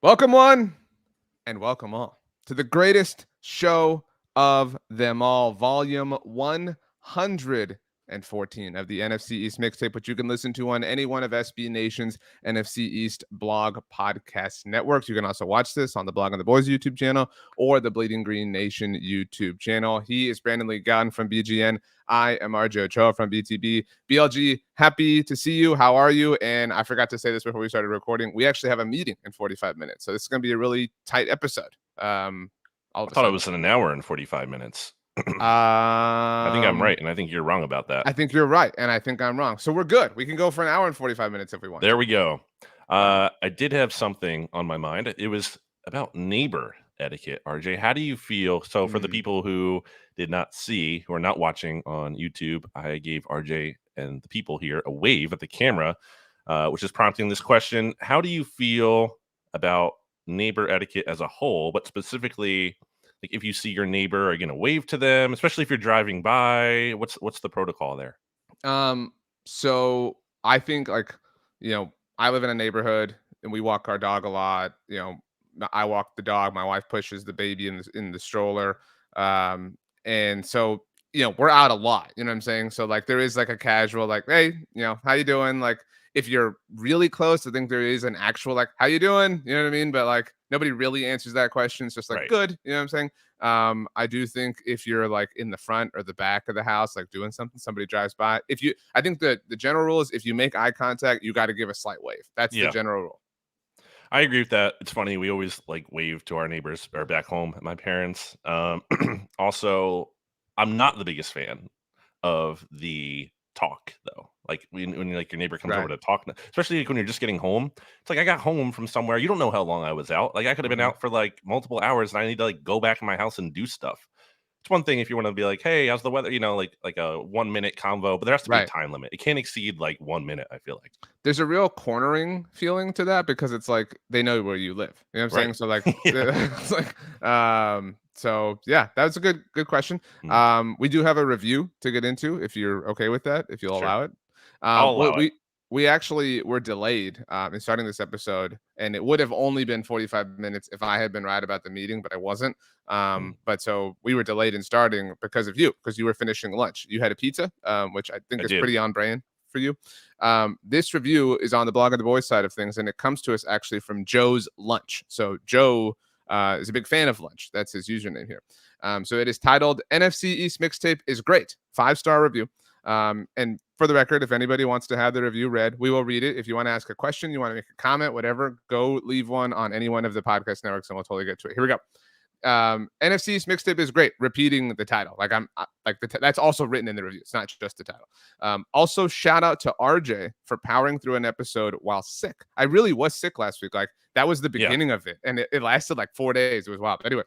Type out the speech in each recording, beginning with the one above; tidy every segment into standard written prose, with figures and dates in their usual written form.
Welcome one and welcome all to the greatest show of them all, Volume 114 of the NFC East Mixtape, which you can listen to on any one of SB Nation's NFC East blog podcast networks. You can also watch this on the Blog on the Boys YouTube channel or the Bleeding Green Nation YouTube channel. He is Brandon Lee Gowton from BGN. I am RJ Ochoa from BTB. BLG, happy to see you. How are you? And I forgot to say this before we started recording. We actually have a meeting in 45 minutes. So this is going to be a really tight episode. I thought it was in an hour and 45 minutes. I think I'm right, and I think you're wrong about that. I think you're right, and I think I'm wrong. So we're good. We can go for an hour and 45 minutes if we want. There we go. I did have something on my mind. It was about neighbor etiquette. RJ, how do you feel? So for the people who did not see, who are not watching on YouTube, I gave RJ and the people here a wave at the camera, which is prompting this question. How do you feel about neighbor etiquette as a whole, but specifically, like if you see your neighbor, are you gonna wave to them, especially if you're driving by? What's the protocol there? So I think I live in a neighborhood and we walk our dog a lot. I walk the dog, my wife pushes the baby in the stroller. And so we're out a lot, you know what I'm saying? So like there is like a casual like, hey, how you doing? Like if you're really close, I think there is an actual like, how you doing? You know what I mean? But like nobody really answers that question. It's just like, good. You know what I'm saying? I do think if you're like in the front or the back of the house, like doing something, somebody drives by. I think the general rule is if you make eye contact, you got to give a slight wave. That's the general rule. I agree with that. It's funny. We always like wave to our neighbors or back home at my parents. Also, I'm not the biggest fan of the talk though. Like when like your neighbor comes over to talk, especially like when you're just getting home. It's like I got home from somewhere. You don't know how long I was out. Like I could have been out for like multiple hours, and I need to like go back in my house and do stuff. It's one thing if you want to be like, hey, how's the weather? Like a 1 minute convo, but there has to be a time limit. It can't exceed like 1 minute, I feel like. There's a real cornering feeling to that because it's like they know where you live. You know what I'm saying? So like it's like so yeah, that was a good question. We do have a review to get into if you're okay with that, if you'll allow it. I'll allow it. We actually were delayed in starting this episode, and it would have only been 45 minutes if I had been right about the meeting, but I wasn't. But so we were delayed in starting because of you, because you were finishing lunch. You had a pizza, which I think is pretty on brand for you. This review is on the Blog of the Boys side of things, and it comes to us actually from Joe's Lunch. So Joe is a big fan of lunch. That's his username here. So it is titled NFC East Mixtape is Great. 5-star review. And for the record, if anybody wants to have the review read, we will read it. If you want to ask a question, you want to make a comment, whatever, go leave one on any one of the podcast networks and we'll totally get to it. Here we go. NFC East Mixtape is great. Repeating the title. Like that's also written in the review. It's not just the title. Also shout out to RJ for powering through an episode while sick. I really was sick last week. Like that was the beginning of it. And it lasted like 4 days. It was wild. But anyway,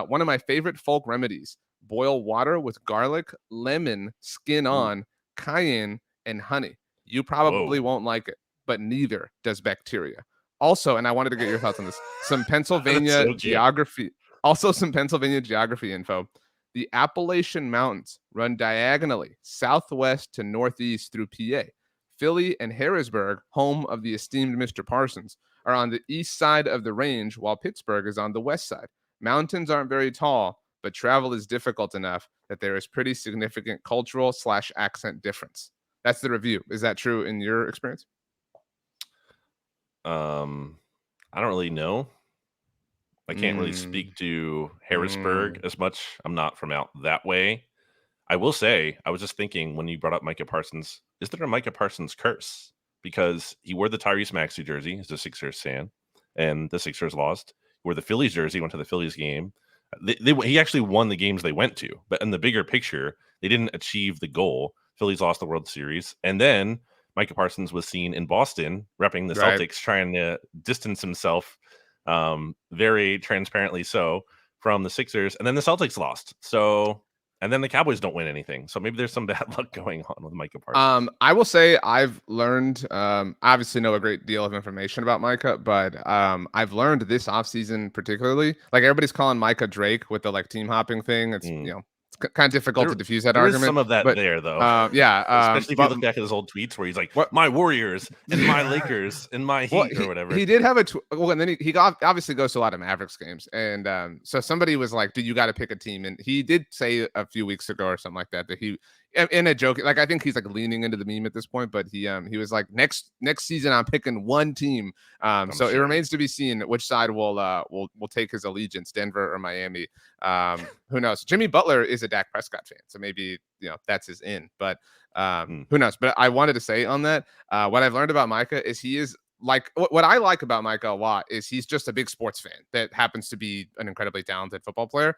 one of my favorite folk remedies, boil water with garlic, lemon, skin on, cayenne, and honey. You probably won't like it, but neither does bacteria. Also, and I wanted to get your thoughts on this, some Pennsylvania geography. Also, some Pennsylvania geography info. The Appalachian Mountains run diagonally southwest to northeast through PA. Philly and Harrisburg, home of the esteemed Mr. Parsons, are on the east side of the range, while Pittsburgh is on the west side. Mountains aren't very tall, but travel is difficult enough that there is pretty significant cultural / accent difference. That's the review. Is that true in your experience? I don't really know. I can't really speak to Harrisburg as much. I'm not from out that way. I will say, I was just thinking when you brought up Micah Parsons, is there a Micah Parsons curse? Because he wore the Tyrese Maxey jersey, he's a Sixers fan, and the Sixers lost. He wore the Phillies jersey, went to the Phillies game. He actually won the games they went to, but in the bigger picture, they didn't achieve the goal. Phillies lost the World Series, and then Micah Parsons was seen in Boston repping the Celtics, trying to distance himself very transparently so from the Sixers, and then the Celtics lost. So, and then the Cowboys don't win anything. So maybe there's some bad luck going on with Micah Parsons. I will say I've learned, obviously know a great deal of information about Micah, but I've learned this offseason particularly, like everybody's calling Micah Drake with the like team hopping thing. It's, it's kind of difficult to diffuse that there is argument. some of that But there, though. Especially if you but look back at his old tweets where he's like, what? "My Warriors and my Lakers and my Well, Heat," or whatever. he did have well, and then he obviously goes to a lot of Mavericks games, and so somebody was like, "Dude, you got to pick a team," and he did say a few weeks ago or something like that he, in a joke, like I think he's like leaning into the meme at this point, but he was like, next season I'm picking one team, so it remains to be seen which side will take his allegiance, Denver or Miami. Who knows? Jimmy Butler is a Dak Prescott fan, so maybe that's his in, but who knows? But I wanted to say on that, what I've learned about Micah is he is like what I like about Micah a lot is he's just a big sports fan that happens to be an incredibly talented football player.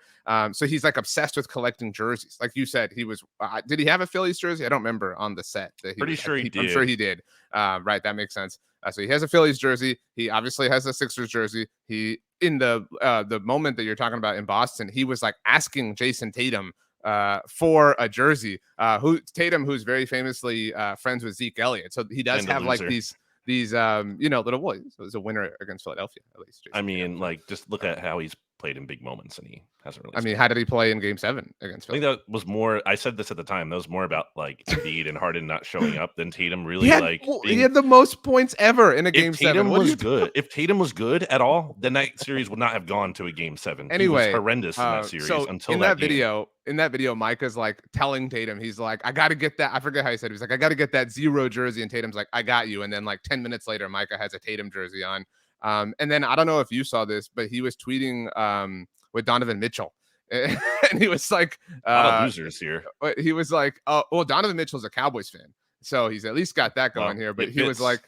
So he's like obsessed with collecting jerseys. Like you said, he was. Did he have a Phillies jersey? I don't remember on the set. That Pretty sure he did. I'm sure he did. Right, that makes sense. So he has a Phillies jersey. He obviously has a Sixers jersey. He in the moment that you're talking about in Boston, he was like asking Jason Tatum for a jersey. Tatum, who's very famously friends with Zeke Elliott, so he does have like these little boys. So it's a winner against Philadelphia, at least. I mean, like, just look at how he's played in big moments, and he hasn't really. I mean, how did he play in Game 7 against Philly? I think that was more. I said this at the time. That was more about like Embiid and Harden not showing up than Tatum really he had the most points ever in a Game 7. Tatum was good. If Tatum was good at all, then that series would not have gone to a Game 7. Anyway, he was horrendous in that series until in that video. In that video, Micah's like telling Tatum, he's like, I got to get that. I forget how he said it. He's like, I got to get that 0 jersey. And Tatum's like, I got you. And then like 10 minutes later, Micah has a Tatum jersey on. And then I don't know if you saw this, but he was tweeting with Donovan Mitchell. And he was like, a lot of losers here. He was like, oh, well, Donovan Mitchell's a Cowboys fan. So he's at least got that going here. But he was like,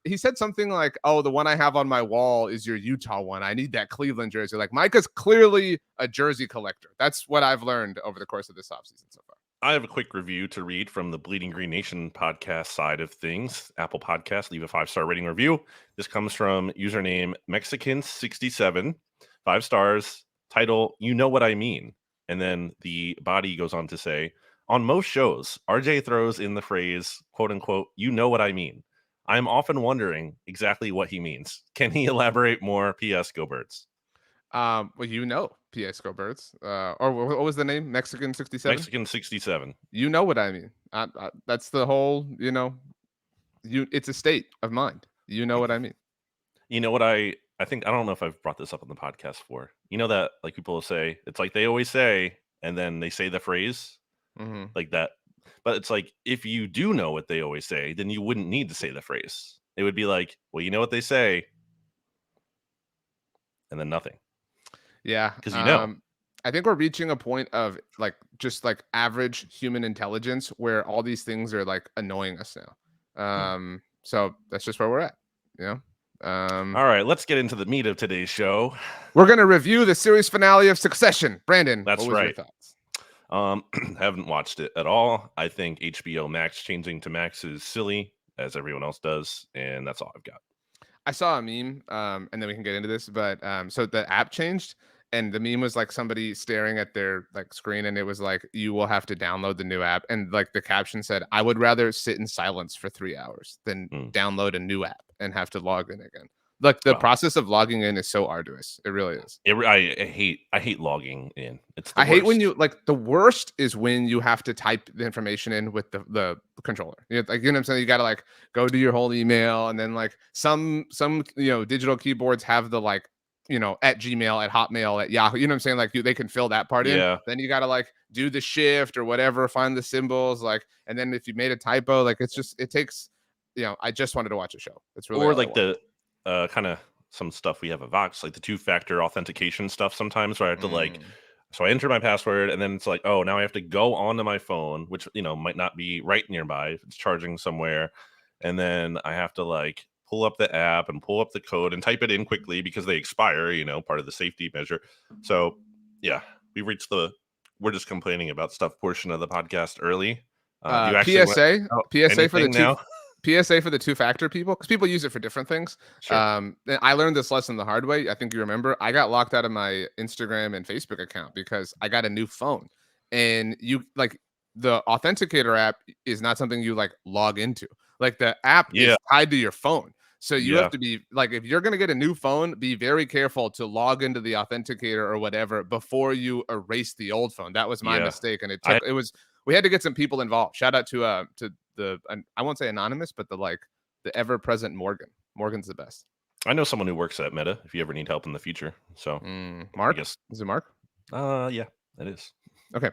he said something like, oh, the one I have on my wall is your Utah one. I need that Cleveland jersey. Like Micah's clearly a jersey collector. That's what I've learned over the course of this offseason so far. I have a quick review to read from the Bleeding Green Nation podcast side of things. Apple Podcast, leave a 5-star rating review. This comes from username Mexican67, 5 stars, title, You Know What I Mean. And then the body goes on to say, on most shows, RJ throws in the phrase, quote unquote, you know what I mean. I'm often wondering exactly what he means. Can he elaborate more? P.S. Go Birds. Well, P.S. Go Birds. Or what was the name? Mexican 67? Mexican 67. You know what I mean. That's the whole, it's a state of mind. You know what I mean. You know what I think, I don't know if I've brought this up on the podcast before. You know that like people will say, it's like they always say, and then they say the phrase like that. But it's like, if you do know what they always say, then you wouldn't need to say the phrase. It would be like, well, you know what they say, and then nothing. Yeah. Because I think we're reaching a point of like just like average human intelligence where all these things are like annoying us now. So that's just where we're at. All right, let's get into the meat of today's show. We're gonna review the series finale of Succession. Brandon, that's what was right. Your thoughts? Haven't watched it at all. I think HBO Max changing to Max is silly, as everyone else does, and that's all I've got. I saw a meme, and then we can get into this, but so the app changed, and the meme was like somebody staring at their like screen, and it was like, you will have to download the new app, and like the caption said, I would rather sit in silence for 3 hours than download a new app and have to log in again. Like the process of logging in is so arduous. It really is. I hate logging in. I hate when you like the worst is when you have to type the information in with the controller. Like, you know what I'm saying? You got to like go to your whole email, and then like some digital keyboards have the like at Gmail, at Hotmail, at Yahoo. You know what I'm saying? Like they can fill that part in. Then you got to like do the shift or whatever, find the symbols, like, and then if you made a typo, like it takes. I just wanted to watch a show. It's really or like the. Kind of some stuff we have at Vox, like the 2-factor authentication stuff sometimes where I have to like, so I enter my password and then it's like, oh, now I have to go onto my phone, which, might not be right nearby if it's charging somewhere. And then I have to like pull up the app and pull up the code and type it in quickly because they expire, part of the safety measure. So yeah, we're just complaining about stuff portion of the podcast early. PSA for the PSA for the 2-factor people, because people use it for different things. Sure. I learned this lesson the hard way. I think you remember. I got locked out of my Instagram and Facebook account because I got a new phone, and the authenticator app is not something you like log into. Like the app is tied to your phone. So you have Yeah. to be like, if you're going to get a new phone, be very careful to log into the authenticator or whatever before you erase the old phone. That was my Yeah. mistake. And I we had to get some people involved. Shout out to the, I won't say anonymous, but the ever present Morgan. Morgan's the best. I know someone who works at Meta if you ever need help in the future. So I Mark? guess Is it Mark? yeah, it is. Okay.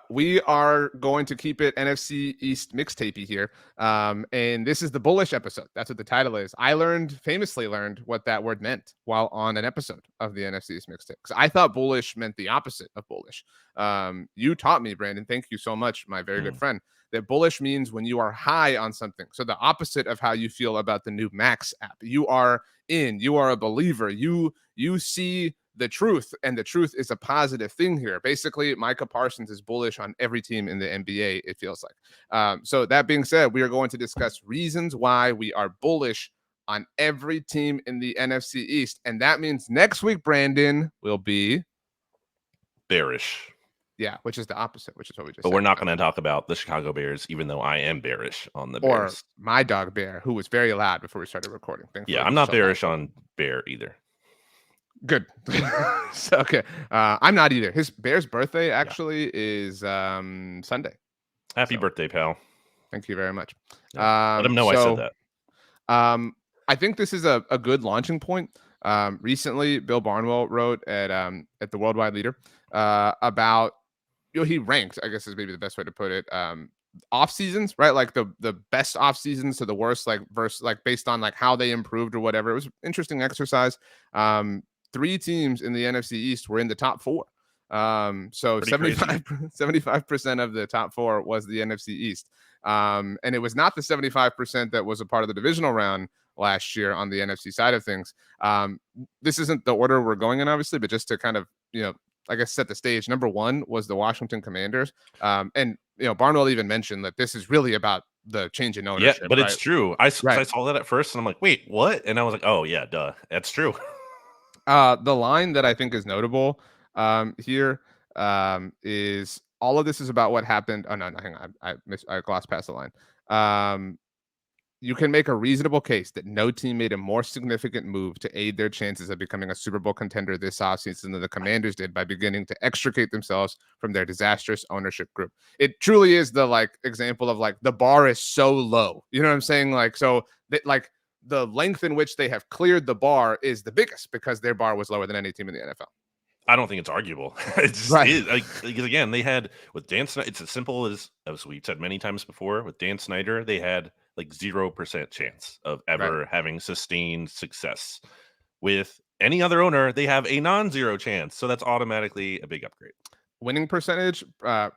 We are going to keep it NFC East mixtapey here. And this is the bullish episode. That's what the title is. I famously learned what that word meant while on an episode of the NFC East mixtape. Because I thought bullish meant the opposite of bullish. You taught me, Brandon. Thank you so much, my very good friend. That bullish means when you are high on something. So the opposite of how you feel about the new Max app. You are a believer. You see the truth, and the truth is a positive thing here. Basically, Micah Parsons is bullish on every team in the NBA, it feels like. So that being said, we are going to discuss reasons why we are bullish on every team in the NFC East. And that means next week, Brandon, will be bearish. Yeah, which is the opposite, which is what we just But said. we're not going to talk about the Chicago Bears, even though I am bearish on the Or Bears. my dog Bear, who was very loud before we started recording. Yeah, I'm not bearish on Bear either. Good. So, okay. I'm not either. His Bear's birthday actually is Sunday. Happy birthday, pal. Thank you very much. Let him know I said that. I think this is a good launching point. Recently, Bill Barnwell wrote at the Worldwide Leader about, he ranked, I guess is maybe the best way to put it, off seasons, right? Like the best off seasons to the worst, like versus like based on like how they improved or whatever. It was an interesting exercise. 3 teams in the NFC East were in the top 4. So 75% of the top 4 was the NFC East. And it was not the 75% that was a part of the divisional round last year on the NFC side of things. This isn't the order we're going in, obviously, but just to kind of, I guess, set the stage. Number 1 was the Washington Commanders. And, Barnwell even mentioned that this is really about the change in ownership. Yeah, but right? it's true. I saw that at first and I'm like, wait, what? And I was like, oh yeah, duh. That's true. The line that I think is notable here is all of this is about what happened. Oh no, hang on. I glossed past the line. You can make a reasonable case that no team made a more significant move to aid their chances of becoming a Super Bowl contender this offseason than the Commanders did by beginning to extricate themselves from their disastrous ownership group. It truly is the example of the bar is so low. You know what I'm saying? The length in which they have cleared the bar is the biggest because their bar was lower than any team in the NFL. I don't think it's arguable. It just is. Because again, they had with Dan Snyder, it's as simple as we've said many times before. With Dan Snyder, they had 0% chance of ever having sustained success. With any other owner, they have a non-zero chance. So that's automatically a big upgrade. Winning percentage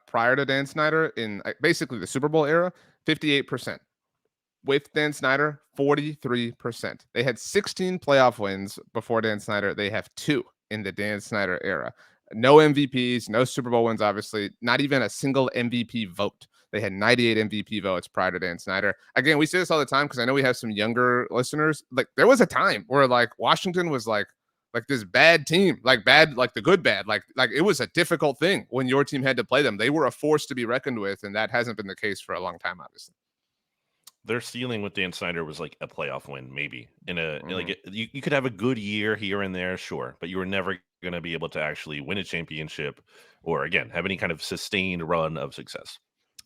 prior to Dan Snyder in basically the Super Bowl era, 58%. With Dan Snyder, 43%. They had 16 playoff wins before Dan Snyder. They have 2 in the Dan Snyder era. No MVPs, no Super Bowl wins, obviously. Not even a single MVP vote. They had 98 MVP votes prior to Dan Snyder. Again, we say this all the time because I know we have some younger listeners. There was a time where Washington was like this bad team, the good bad. It was a difficult thing when your team had to play them. They were a force to be reckoned with, and that hasn't been the case for a long time, obviously. Their ceiling with Dan Snyder was a playoff win, maybe you could have a good year here and there, sure, but you were never going to be able to actually win a championship or again have any kind of sustained run of success.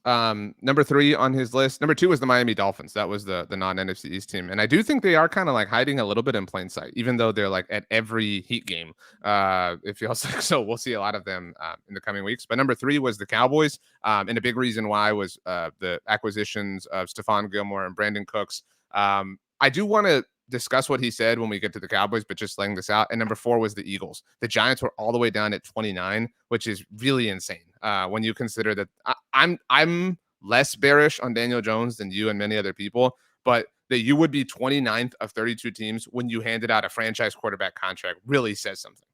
Number 3 on his list. Number 2 was the Miami Dolphins. That was the non-NFC East team. And I do think they are kind of hiding a little bit in plain sight, even though they're at every Heat game. It feels like so. We'll see a lot of them in the coming weeks. But number 3 was the Cowboys. And a big reason why was the acquisitions of Stephon Gilmore and Brandon Cooks. I do want to discuss what he said when we get to the Cowboys, but just laying this out. And number 4 was the Eagles. The Giants were all the way down at 29, which is really insane when you consider that I'm less bearish on Daniel Jones than you and many other people, but that you would be 29th of 32 teams when you handed out a franchise quarterback contract really says something.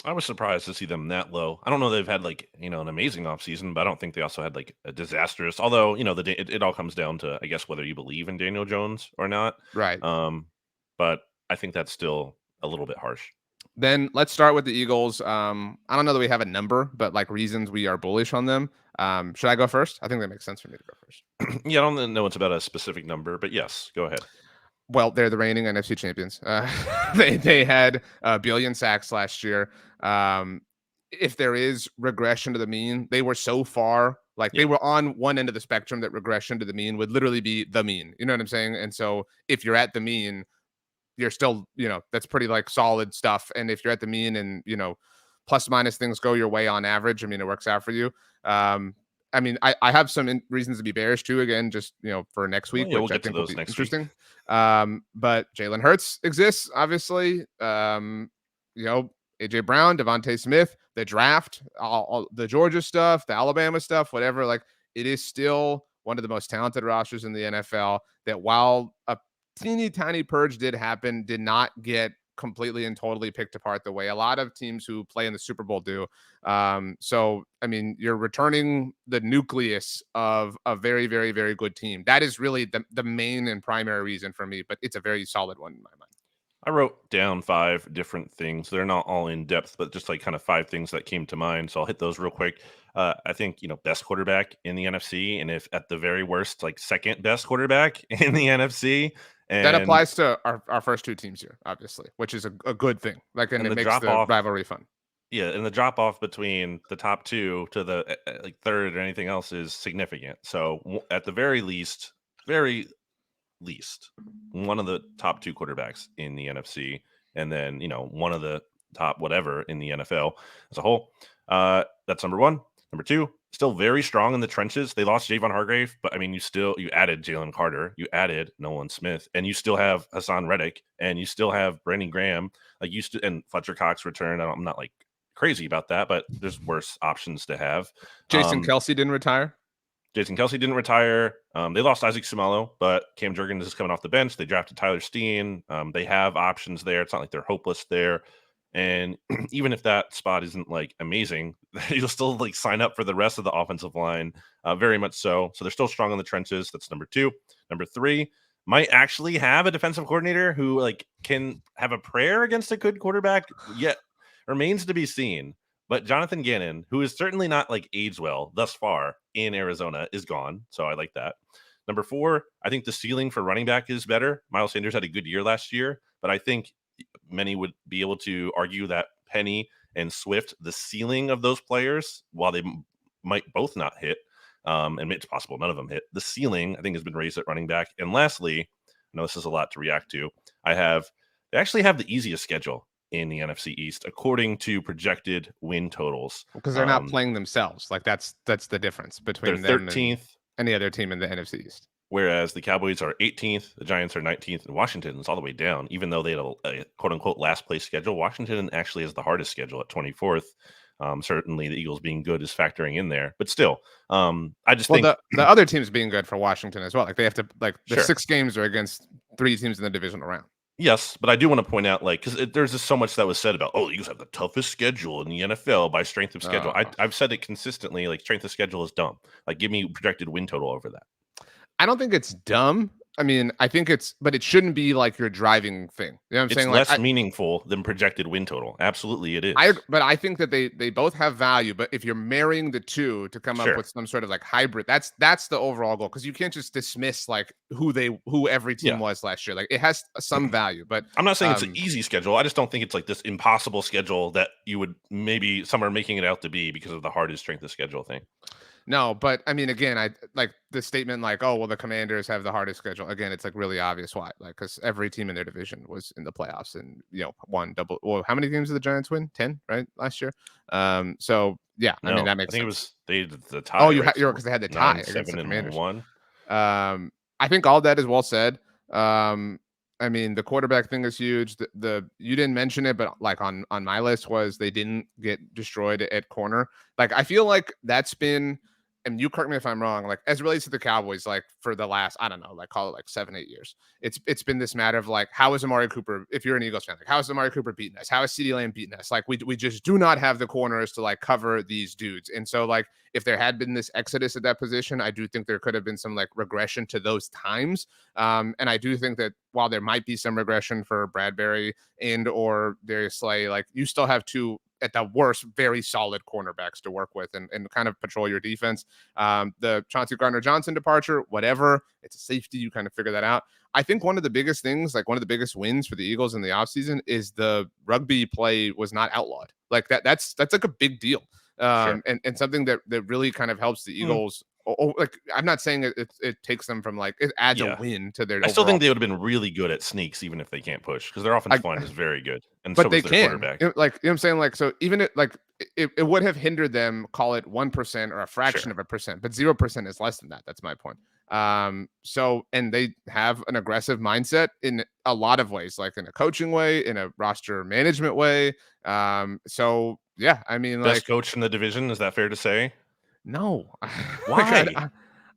I was surprised to see them that low. I don't know they've had an amazing offseason, but I don't think they also had a disastrous. Although it all comes down to I guess whether you believe in Daniel Jones or not. Right. But I think that's still a little bit harsh. Then let's start with the Eagles. I don't know that we have a number, but reasons we are bullish on them. Should I go first? I think that makes sense for me to go first. Yeah, I don't know it's about a specific number, but yes, go ahead. Well, they're the reigning NFC champions. They had a billion sacks last year. If there is regression to the mean, they were so far, like they were on one end of the spectrum that regression to the mean would literally be the mean. You know what I'm saying? And so if you're at the mean, you're still, that's pretty like solid stuff. And if you're at the mean and, plus minus things go your way on average, I mean, it works out for you. I mean, I have some reasons to be bearish too, again, just, for next week, we'll which I get to think will those be next interesting. But Jalen Hurts exists, obviously. AJ Brown, Devontae Smith, the draft, all the Georgia stuff, the Alabama stuff, whatever. Like, it is still one of the most talented rosters in the NFL that, while a teeny tiny purge did happen, did not get completely and totally picked apart the way a lot of teams who play in the Super Bowl do. So, I mean, you're returning the nucleus of a very, very, very good team. That is really the main and primary reason for me, but it's a very solid one in my mind. I wrote down 5 different things. They're not all in depth, but just like kind of 5 things that came to mind. So I'll hit those real quick. I think, best quarterback in the NFC. And if at the very worst, like second best quarterback in the NFC. And that applies to our first 2 teams here, obviously, which is a good thing. Like, and it makes the rivalry fun. Yeah, and the drop off between the top 2 to the like third or anything else is significant. So at the very least, one of the top 2 quarterbacks in the NFC, and then one of the top whatever in the NFL as a whole. That's number 1. Number 2, still very strong in the trenches. They lost Javon Hargrave, but I mean, you added Jalen Carter, you added Nolan Smith, and you still have Hassan Reddick, and you still have Brandon Graham, and Fletcher Cox returned. I'm not like crazy about that, but there's worse options to have. Jason Kelce didn't retire. Jason Kelce didn't retire. They lost Isaac Sumalo, but Cam Jurgens is coming off the bench. They drafted Tyler Steen. They have options there. It's not like they're hopeless there. And even if that spot isn't like amazing, you'll still like sign up for the rest of the offensive line, very much so. So they're still strong in the trenches. That's number 2. Number 3, might actually have a defensive coordinator who like can have a prayer against a good quarterback. Yet remains to be seen. But Jonathan Gannon, who is certainly not like aged well thus far in Arizona, is gone. So I like that. Number 4, I think the ceiling for running back is better. Miles Sanders had a good year last year, but I think many would be able to argue that Penny and Swift, the ceiling of those players, while they might both not hit, and it's possible none of them hit, the ceiling, I think, has been raised at running back. And lastly, I know this is a lot to react to, they actually have the easiest schedule in the NFC East, according to projected win totals. Because they're not playing themselves. Like, that's the difference between them 13th and any other team in the NFC East. Whereas the Cowboys are 18th, the Giants are 19th, and Washington is all the way down. Even though they had a quote-unquote last-place schedule, Washington actually has the hardest schedule at 24th. Certainly the Eagles being good is factoring in there. But still, I just think... the other teams being good for Washington as well. Like, they have to... Like, the Sure. 6 games are against 3 teams in the divisional round. Yes, but I do want to point out, like, because there's just so much that was said about, the Eagles have the toughest schedule in the NFL by strength of schedule. I've said it consistently, like, strength of schedule is dumb. Like, give me projected win total over that. I don't think it's dumb. I mean, I think but it shouldn't be like your driving thing. You know what I'm saying? It's less meaningful than projected win total. Absolutely, it is. But I think that they both have value. But if you're marrying the two to come up with some sort of like hybrid, that's the overall goal. Because you can't just dismiss like who every team was last year. Like, it has some value. But I'm not saying it's an easy schedule. I just don't think it's like this impossible schedule that you would maybe some are making it out to be because of the hardest strength of schedule thing. No, but I mean, again, I like the statement like, oh, well, the Commanders have the hardest schedule. Again, it's like really obvious why. Like, because every team in their division was in the playoffs and, won double. Well, how many games did the Giants win? 10, right? Last year. So, yeah, I mean, that makes sense. I think it was they the tie. Oh, you're because they had the tie against the Commanders. 7-1. I think all that is well said. I mean, the quarterback thing is huge. The you didn't mention it, but like on my list was they didn't get destroyed at corner. Like, I feel like that's been, and you correct me if I'm wrong, like as it relates to the Cowboys, like for the last, I don't know, like call it like 7-8 years, it's been this matter of like, how is Amari Cooper, if you're an Eagles fan, like how is Amari Cooper beating us? How is CeeDee Lamb beating us? Like we just do not have the corners to like cover these dudes. And so like if there had been this exodus at that position, I do think there could have been some like regression to those times. And I do think that while there might be some regression for Bradbury and or Darius Slay, like you still have two at the worst, very solid cornerbacks to work with and kind of patrol your defense. The Chauncey Gardner-Johnson departure, whatever, it's a safety. You kind of figure that out. I think one of the biggest things, like one of the biggest wins for the Eagles in the offseason is the rugby play was not outlawed. Like that's like a big deal. Sure. And something that really kind of helps the Eagles. Like I'm not saying it takes them from like it adds a Yeah. win to their I still overall. think they would have been really good at sneaks even if they can't push because their offensive line is very good, and so But they was their can, quarterback. like, you know what I'm saying? Like, so even it, like, it would have hindered them, call it 1% or a fraction Sure. of a percent, but 0% is less than that. That's my point. So, and they have an aggressive mindset in a lot of ways, like in a coaching way, in a roster management way. So yeah, I mean, Best like, coach in the division, is that fair to say? no, like, Why? I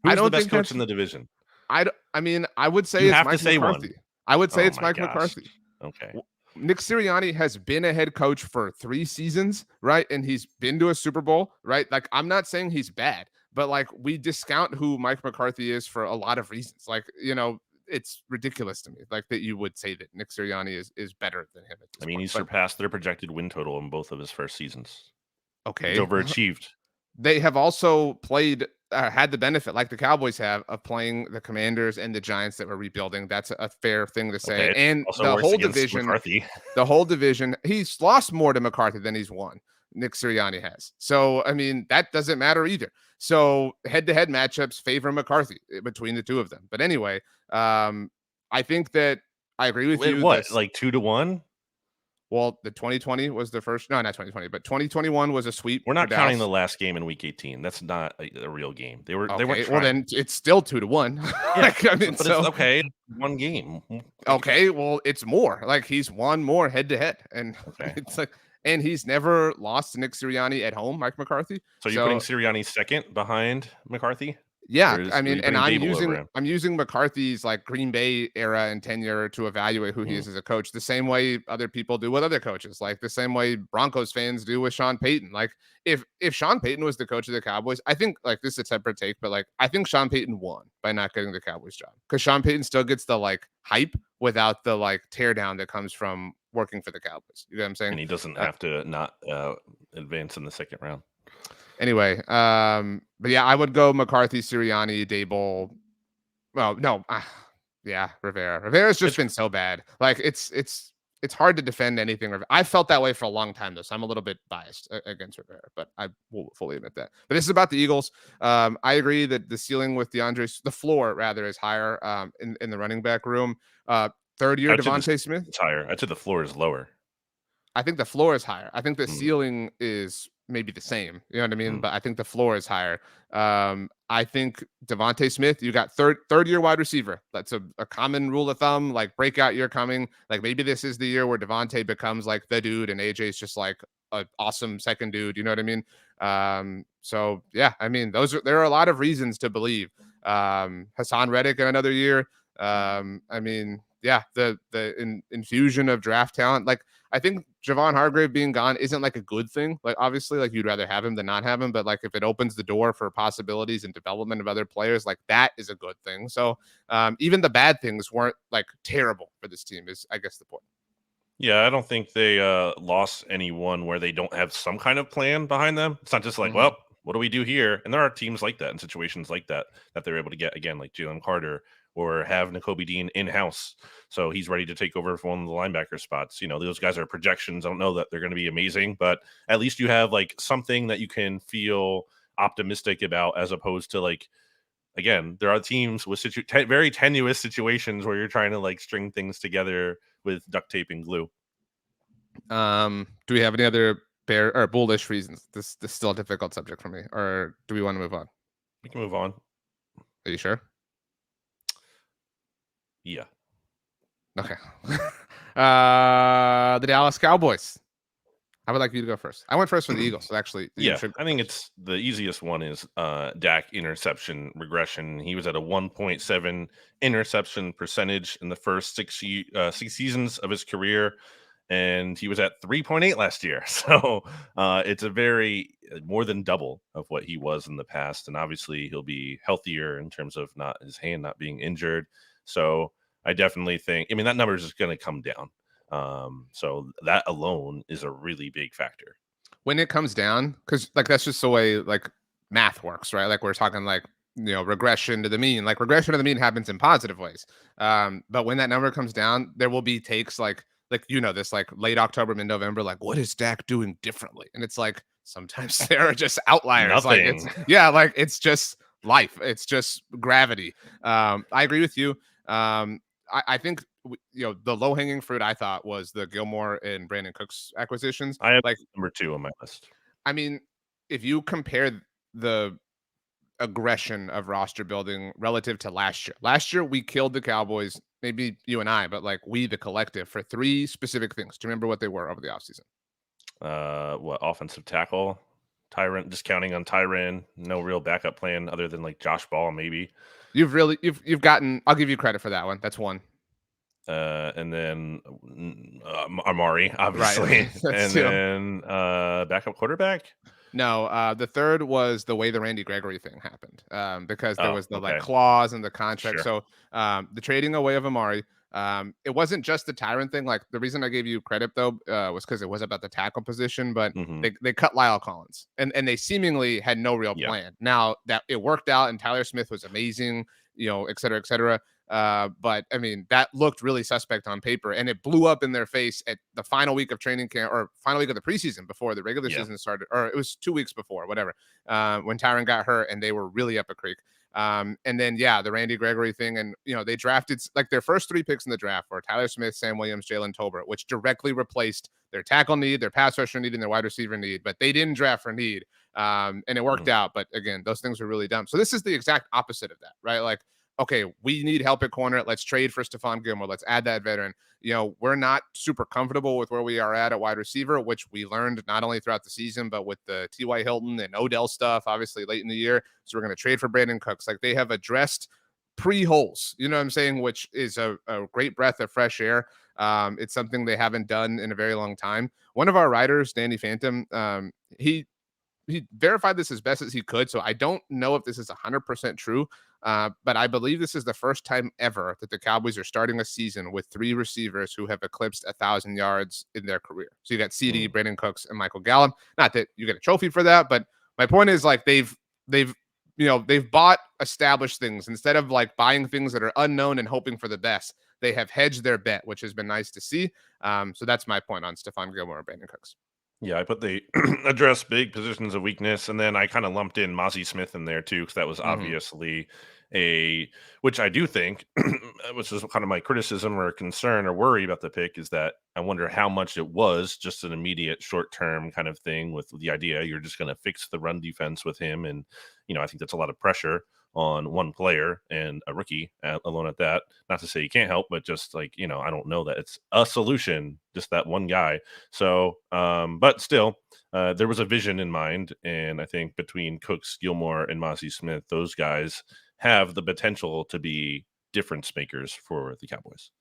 Who's the don't best think coach that's, in the division? I mean, I would say You it's have to Mike say one. McCarthy. I would say Oh it's my Mike gosh. McCarthy. Okay. Nick Sirianni has been a head coach for 3 seasons, right? And he's been to a Super Bowl, right? Like, I'm not saying he's bad, but like we discount who Mike McCarthy is for a lot of reasons. Like, it's ridiculous to me, like that you would say that Nick Sirianni is better than him at I this mean, point. he But surpassed their projected win total in both of his first seasons. He's okay, overachieved. they have also played had the benefit, like the Cowboys have, of playing the Commanders and the Giants that were rebuilding. That's a fair thing to say. Okay. And Also works against McCarthy. he's lost more to McCarthy than he's won. Nick Sirianni has. So, I mean, that doesn't matter either. So, head-to-head matchups favor McCarthy between the two of them. But anyway, I think that I agree with Wait, you. what? Like 2-1? Well, the 2020 was the first. No, not 2020, but 2021 was a sweep We're for not counting the Dallas. last game in week 18. That's not a real game. They weren't Okay, well trying. then it's still 2-1. Yeah, Like, I mean, but it's so okay. One game. okay, well it's more. Like he's won more head to head, and Okay. it's like, and he's never lost to Nick Sirianni at home, Mike McCarthy. So you're putting So Sirianni second behind McCarthy? yeah, Or I are mean, you and putting Dable over him? I'm using McCarthy's like Green Bay era and tenure to evaluate who he Mm. is as a coach, the same way other people do with other coaches, like the same way Broncos fans do with Sean Payton. Like if Sean Payton was the coach of the Cowboys, I think like this is a separate take, but like I think Sean Payton won by not getting the Cowboys job because Sean Payton still gets the like hype without the like tear down that comes from working for the Cowboys. You know what I'm saying? And he doesn't Uh, have to not advance in the second round. Anyway, but yeah, I would go McCarthy, Sirianni, Dable. Well, no, yeah, Rivera. Rivera's just It's been so bad. Like it's hard to defend anything. I felt that way for a long time though, so I'm a little bit biased against Rivera, but I will fully admit that. But this is about the Eagles. I agree that the ceiling with the floor rather, is higher in the running back room. Third year I'd say Devontae Smith. it's higher. I'd say the floor is lower. I think the floor is higher. I think the Mm, ceiling is maybe the same. You know what I mean? mm. But I think the floor is higher. I think Devontae Smith, you got third year wide receiver. That's a common rule of thumb. Like breakout year coming. Like maybe this is the year where Devontae becomes like the dude and AJ's just like an awesome second dude. You know what I mean? So yeah, I mean there are a lot of reasons to believe. Hassan Reddick in another year. I mean, yeah, the infusion of draft talent. Like I think Javon Hargrave being gone isn't like a good thing. Like obviously, like you'd rather have him than not have him, but like if it opens the door for possibilities and development of other players, like that is a good thing. So even the bad things weren't like terrible for this team. Is I guess the point. Yeah, I don't think they lost anyone where they don't have some kind of plan behind them. It's not just like, Mhm. well, what do we do here? And there are teams like that and situations like that they're able to get again, like Jalen Carter or have N'Kobe Dean in house, so he's ready to take over for one of the linebacker spots. You know, those guys are projections. I don't know that they're going to be amazing, but at least you have like something that you can feel optimistic about, as opposed to like again, there are teams with very tenuous situations where you're trying to like string things together with duct tape and glue. Do we have any other bear or bullish reasons? This is still a difficult subject for me, or do we want to move on? We can move on. Are you sure? Yeah. Okay. The Dallas Cowboys. I would like you to go first. I went first for the Eagles, so actually, you Yeah, should go I think first. it's the easiest one is Dak interception regression. He was at a 1.7 interception percentage in the first 6 seasons of his career, and he was at 3.8 last year. So it's a very more than double of what he was in the past, and obviously he'll be healthier in terms of not his hand not being injured. So I definitely think. I mean, that number is just going to come down. So that alone is a really big factor. When it comes down, because like that's just the way like math works, right? Like we're talking like regression to the mean. Like regression to the mean happens in positive ways. But when that number comes down, there will be takes like this like late October, mid November, like what is Dak doing differently? And it's like sometimes there are just outliers. Like Nothing. like it's just life. It's just gravity. I agree with you. I think the low hanging fruit I thought was the Gilmore and Brandon Cooks acquisitions. I have Like, number 2 on my list. I mean, if you compare the aggression of roster building relative to last year. Last year, we killed the Cowboys, maybe you and I, but like we, the collective, for 3 specific things. Do you remember what they were over the offseason? What offensive tackle? Tyron, just counting on Tyron. No real backup plan other than like Josh Ball, maybe. You've gotten. I'll give you credit for that one. That's one. And then Amari, obviously, Right. That's and two. then backup quarterback. No, the third was the way the Randy Gregory thing happened, because there Oh, was the like okay, clause in the contract. sure. So the trading away of Amari, it wasn't just the Tyron thing. Like the reason I gave you credit though was because it was about the tackle position, but Hmm. they cut Lyle Collins and they seemingly had no real Yeah, plan. Now that it worked out and Tyler Smith was amazing, et cetera, et cetera. But I mean, that looked really suspect on paper, and it blew up in their face at the final week of training camp or final week of the preseason before the regular yeah. season started, or it was 2 weeks before, whatever. When Tyron got hurt, and they were really up a creek. And then the Randy Gregory thing, and they drafted like their first 3 picks in the draft were Tyler Smith, Sam Williams, Jalen Tolbert, which directly replaced their tackle need, their pass rusher need, and their wide receiver need. But they didn't draft for need, and it worked out. But again, those things were really dumb. So this is the exact opposite of that, right? Like, okay, we need help at corner. Let's trade for Stephon Gilmore. Let's add that veteran. We're not super comfortable with where we are at wide receiver, which we learned not only throughout the season, but with the T.Y. Hilton and Odell stuff, obviously late in the year. So we're going to trade for Brandon Cooks. Like they have addressed pre-holes, you know what I'm saying, which is a great breath of fresh air. It's something they haven't done in a very long time. One of our writers, Danny Phantom, he verified this as best as he could. So I don't know if this is 100% true, but I believe this is the first time ever that the Cowboys are starting a season with 3 receivers who have eclipsed 1,000 yards in their career. So you got CD, Brandon Cooks, and Michael Gallup. Not that you get a trophy for that, but my point is like they've bought established things instead of like buying things that are unknown and hoping for the best. They have hedged their bet, which has been nice to see. So that's my point on Stephon Gilmore and Brandon Cooks. Yeah, I put the address big positions of weakness, and then I kind of lumped in Mozzie Smith in there too, because that was Mm-hmm. obviously which I do think, which is kind of my criticism or concern or worry about the pick, is that I wonder how much it was just an immediate short term kind of thing with the idea you're just going to fix the run defense with him. And, I think that's a lot of pressure on one player and a rookie alone at that. Not to say you can't help, but just like, I don't know that it's a solution, just that one guy. So, but still, there was a vision in mind. And I think between Cooks, Gilmore, and Mozzie Smith, those guys have the potential to be difference makers for the Cowboys.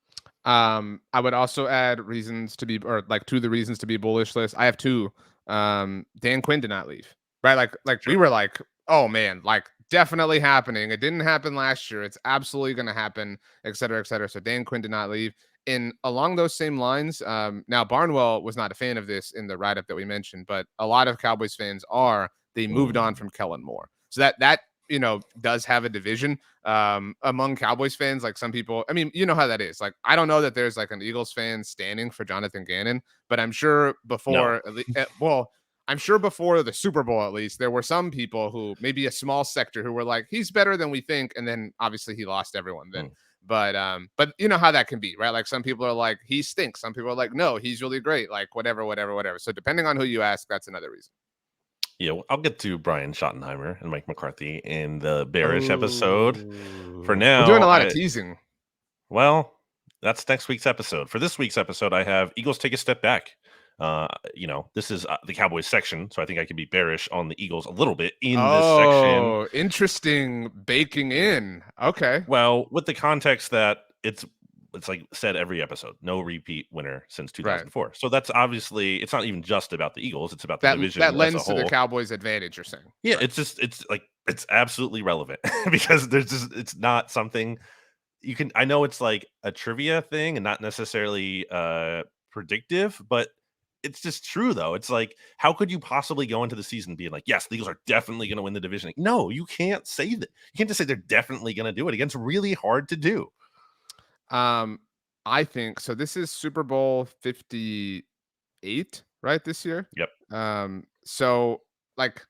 I would also add reasons to be, or like to the reasons to be bullish list. I have 2. Dan Quinn did not leave, right? Like we Sure. were like, oh man, like definitely happening. It didn't happen last year. It's absolutely going to happen, et cetera, et cetera. So Dan Quinn did not leave. And along those same lines, now Barnwell was not a fan of this in the write up that we mentioned, but a lot of Cowboys fans are. They moved on from Kellen Moore, so that does have a division among Cowboys fans. Like some people, I mean, you know how that is. Like, I don't know that there's like an Eagles fan standing for Jonathan Gannon, but I'm sure No. I'm sure before the Super Bowl, at least, there were some people who maybe a small sector who were like, he's better than we think. And then obviously he lost everyone then. But you know how that can be, right? Like some people are like, he stinks. Some people are like, no, he's really great. Like whatever, whatever, whatever. So depending on who you ask, that's another reason. Yeah, well, I'll get to Brian Schottenheimer and Mike McCarthy in the Bearish episode. For Oh, we're doing now, a lot of teasing. well, that's next week's episode. For this week's episode, I have Eagles take a step back. This is the Cowboys section, so I think I can be bearish on the Eagles a little bit in this section. Oh, interesting. Baking in. Okay. Well, with the context that it's like said every episode, no repeat winner since Right. 2004. So that's obviously, it's not even just about the Eagles; it's about the That division as a lends to the whole. Cowboys' advantage, you're saying. Yeah, Right. it's like it's absolutely relevant because it's not something you can. I know it's like a trivia thing and not necessarily predictive, but it's just true though. It's like, how could you possibly go into the season being like, yes, the Eagles are definitely going to win the division? Like, no, you can't say that. You can't just say they're definitely going to do it. Again, it's really hard to do. I think so. This is Super Bowl 58, right? This year. Yep. So like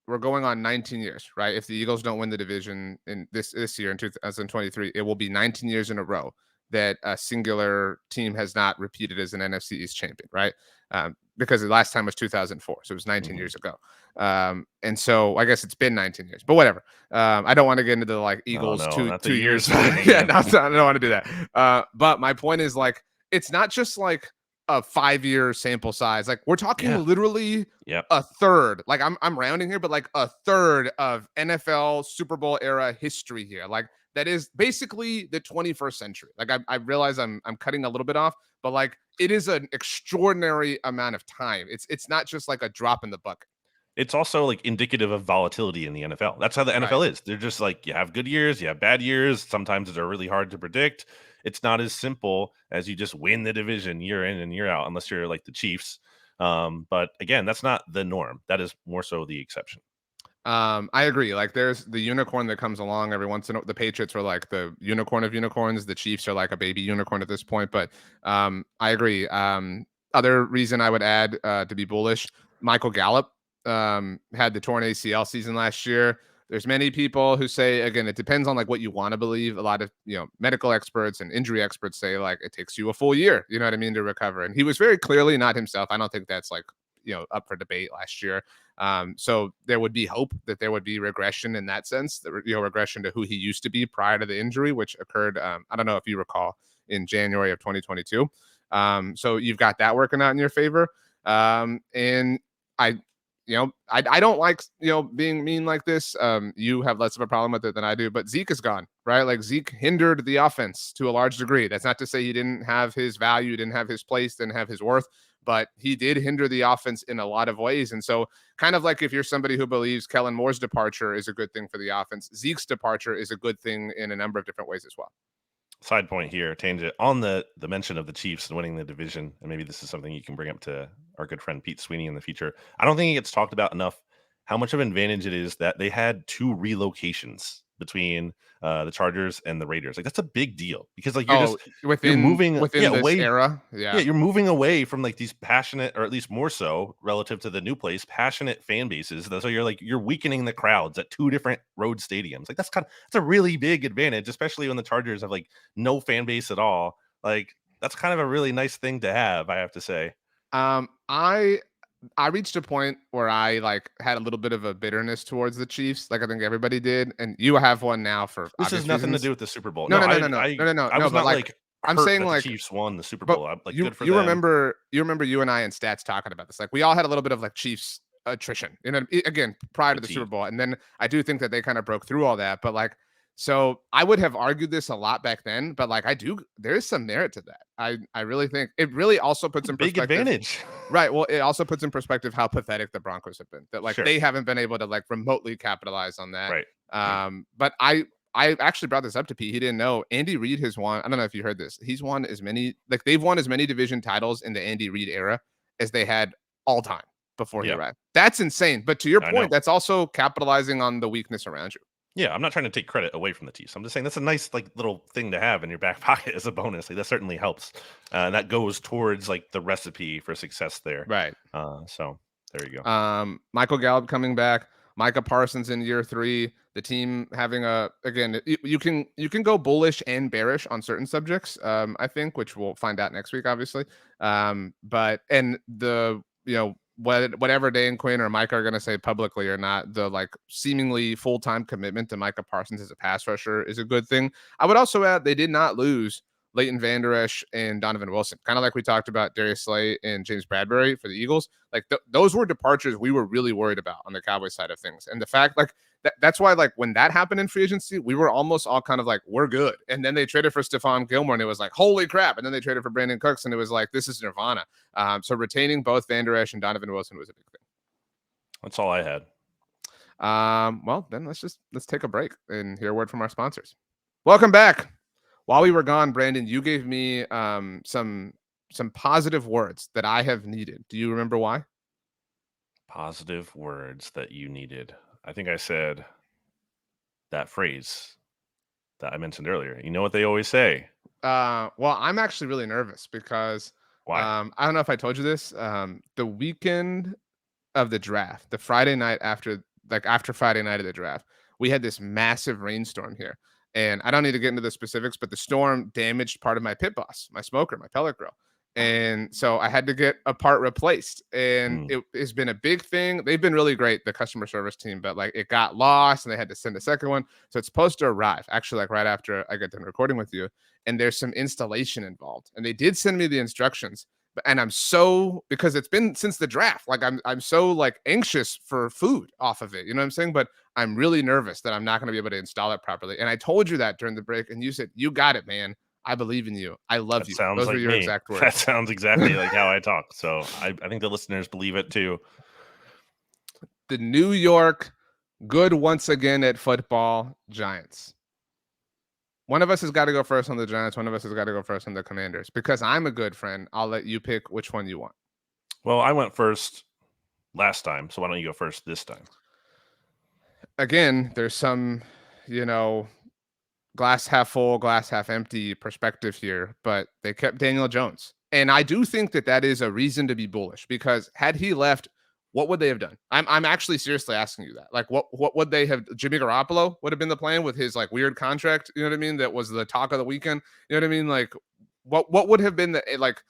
we're going on 19 years, right? If the Eagles don't win the division in this year in 2023, it will be 19 years in a row that a singular team has not repeated as an NFC East champion, right? Because the last time was 2004, so it was 19 years ago. And so I guess it's been 19 years, but whatever. I don't want to get into the like Eagles two years. Yeah, no, I don't want to do that. But my point is like, it's not just like a 5-year sample size. Like we're talking literally a third. Like I'm rounding here, but like a third of NFL Super Bowl era history here. Like that is basically the 21st century. Like I realize I'm cutting a little bit off, but like it is an extraordinary amount of time. It's not just like a drop in the bucket. It's also like indicative of volatility in the NFL. That's how the NFL is. They're just like, you have good years, you have bad years. Sometimes they're really hard to predict. It's not as simple as you just win the division year in and year out, unless you're like the Chiefs. But again, that's not the norm. That is more so the exception. I agree. Like there's the unicorn that comes along every once in a while. The Patriots are like the unicorn of unicorns. The Chiefs are like a baby unicorn at this point. But I agree. Other reason I would add to be bullish, Michael Gallup had the torn ACL season last year. There's many people who say, again, it depends on like what you want to believe. A lot of, medical experts and injury experts say like it takes you a full year, you know what I mean, to recover. And he was very clearly not himself. I don't think that's like, up for debate last year. So there would be hope that there would be regression in that sense, regression to who he used to be prior to the injury, which occurred, I don't know if you recall, in January of 2022. So you've got that working out in your favor. And I don't like, being mean like this. You have less of a problem with it than I do, but Zeke is gone, right? Like Zeke hindered the offense to a large degree. That's not to say he didn't have his value, didn't have his place, didn't have his worth, but he did hinder the offense in a lot of ways. And so kind of like if you're somebody who believes Kellen Moore's departure is a good thing for the offense, Zeke's departure is a good thing in a number of different ways as well. Side point here, tangent on the mention of the Chiefs and winning the division, and maybe this is something you can bring up to our good friend Pete Sweeney in the future. I don't think it gets talked about enough how much of an advantage it is that they had 2 relocations between the Chargers and the Raiders. Like that's a big deal because like you're moving within this away era. Yeah, you're moving away from like these passionate, or at least more so relative to the new place, passionate fan bases. So you're weakening the crowds at 2 different road stadiums. Like that's a really big advantage, especially when the Chargers have like no fan base at all. Like that's kind of a really nice thing to have, I have to say. I reached a point where I like had a little bit of a bitterness towards the Chiefs, like I think everybody did, and you have one now for this has nothing reasons. to do with the Super Bowl. No. I was not like I'm saying like the Chiefs won the Super Bowl. Like you good for them. remember you and I in stats talking about this. Like we all had a little bit of like Chiefs attrition, again prior to the Super Bowl, and then I do think that they kind of broke through all that, but like. So I would have argued this a lot back then, but like there is some merit to that. I really think it really also puts in big perspective. Advantage. Right. Well, it also puts in perspective how pathetic the Broncos have been. That like they haven't been able to like remotely capitalize on that. Right. But I actually brought this up to Pete. He didn't know Andy Reid has won. I don't know if you heard this. He's won as many, like they've won as many division titles in the Andy Reid era as they had all time before he arrived. That's insane. But to your point, that's also capitalizing on the weakness around you. Yeah, I'm not trying to take credit away from the Chiefs. I'm just saying that's a nice like little thing to have in your back pocket as a bonus. Like that certainly helps. And that goes towards like the recipe for success there. Right. So there you go. Michael Gallup coming back, Micah Parsons in year 3, the team having you can go bullish and bearish on certain subjects, I think, which we'll find out next week, obviously. Whatever Dan Quinn or Micah are going to say publicly or not, the like seemingly full-time commitment to Micah Parsons as a pass rusher is a good thing. I would also add they did not lose Leighton Vander Esch and Donovan Wilson, kind of like we talked about Darius Slay and James Bradbury for the Eagles. Like those were departures we were really worried about on the Cowboys side of things. And the fact like that's why like when that happened in free agency, we were almost all kind of like, we're good. And then they traded for Stephon Gilmore and it was like, holy crap. And then they traded for Brandon Cooks and it was like, this is nirvana. So retaining both Vander Esch and Donovan Wilson was a big thing. That's all I had. Well, then let's take a break and hear a word from our sponsors. Welcome back. While we were gone, Brandon, you gave me some some positive words that I have needed. Do you remember why? Positive words that you needed. I think I said that phrase that I mentioned earlier. You know what they always say? Well, I'm actually really nervous because Why? I don't know if I told you this. The weekend of the draft, the Friday night after Friday night of the draft, we had this massive rainstorm here. And I don't need to get into the specifics, but the storm damaged part of my pit boss, my smoker, my pellet grill. And so I had to get a part replaced. And Mm. it has been a big thing. They've been really great, the customer service team, but like it got lost and they had to send a second one. So it's supposed to arrive actually like right after I get done recording with you. And there's some installation involved. And they did send me the instructions, and I'm so, because it's been since the draft, like I'm so like anxious for food off of it. You know what I'm saying? But I'm really nervous that I'm not going to be able to install it properly. And I told you that during the break, and you said, "You got it, man. I believe in you. I love That you." sounds Those were like your me. exact That words. sounds exactly like how I talk. So I think the listeners believe it too. The New York good once again at football Giants. One of us has got to go first on the Giants. One of us has got to go first on the Commanders. Because I'm a good friend, I'll let you pick which one you want. Well, I went first last time, so why don't you go first this time? Again, there's some, you know, glass half full, glass half empty perspective here, but they kept Daniel Jones. And I do think that that is a reason to be bullish, because had he left, what would they have done? I'm actually seriously asking you that. Like, what would they have? Jimmy Garoppolo would have been the plan with his like weird contract. You know what I mean? That was the talk of the weekend. You know what I mean? Like, what would have been the like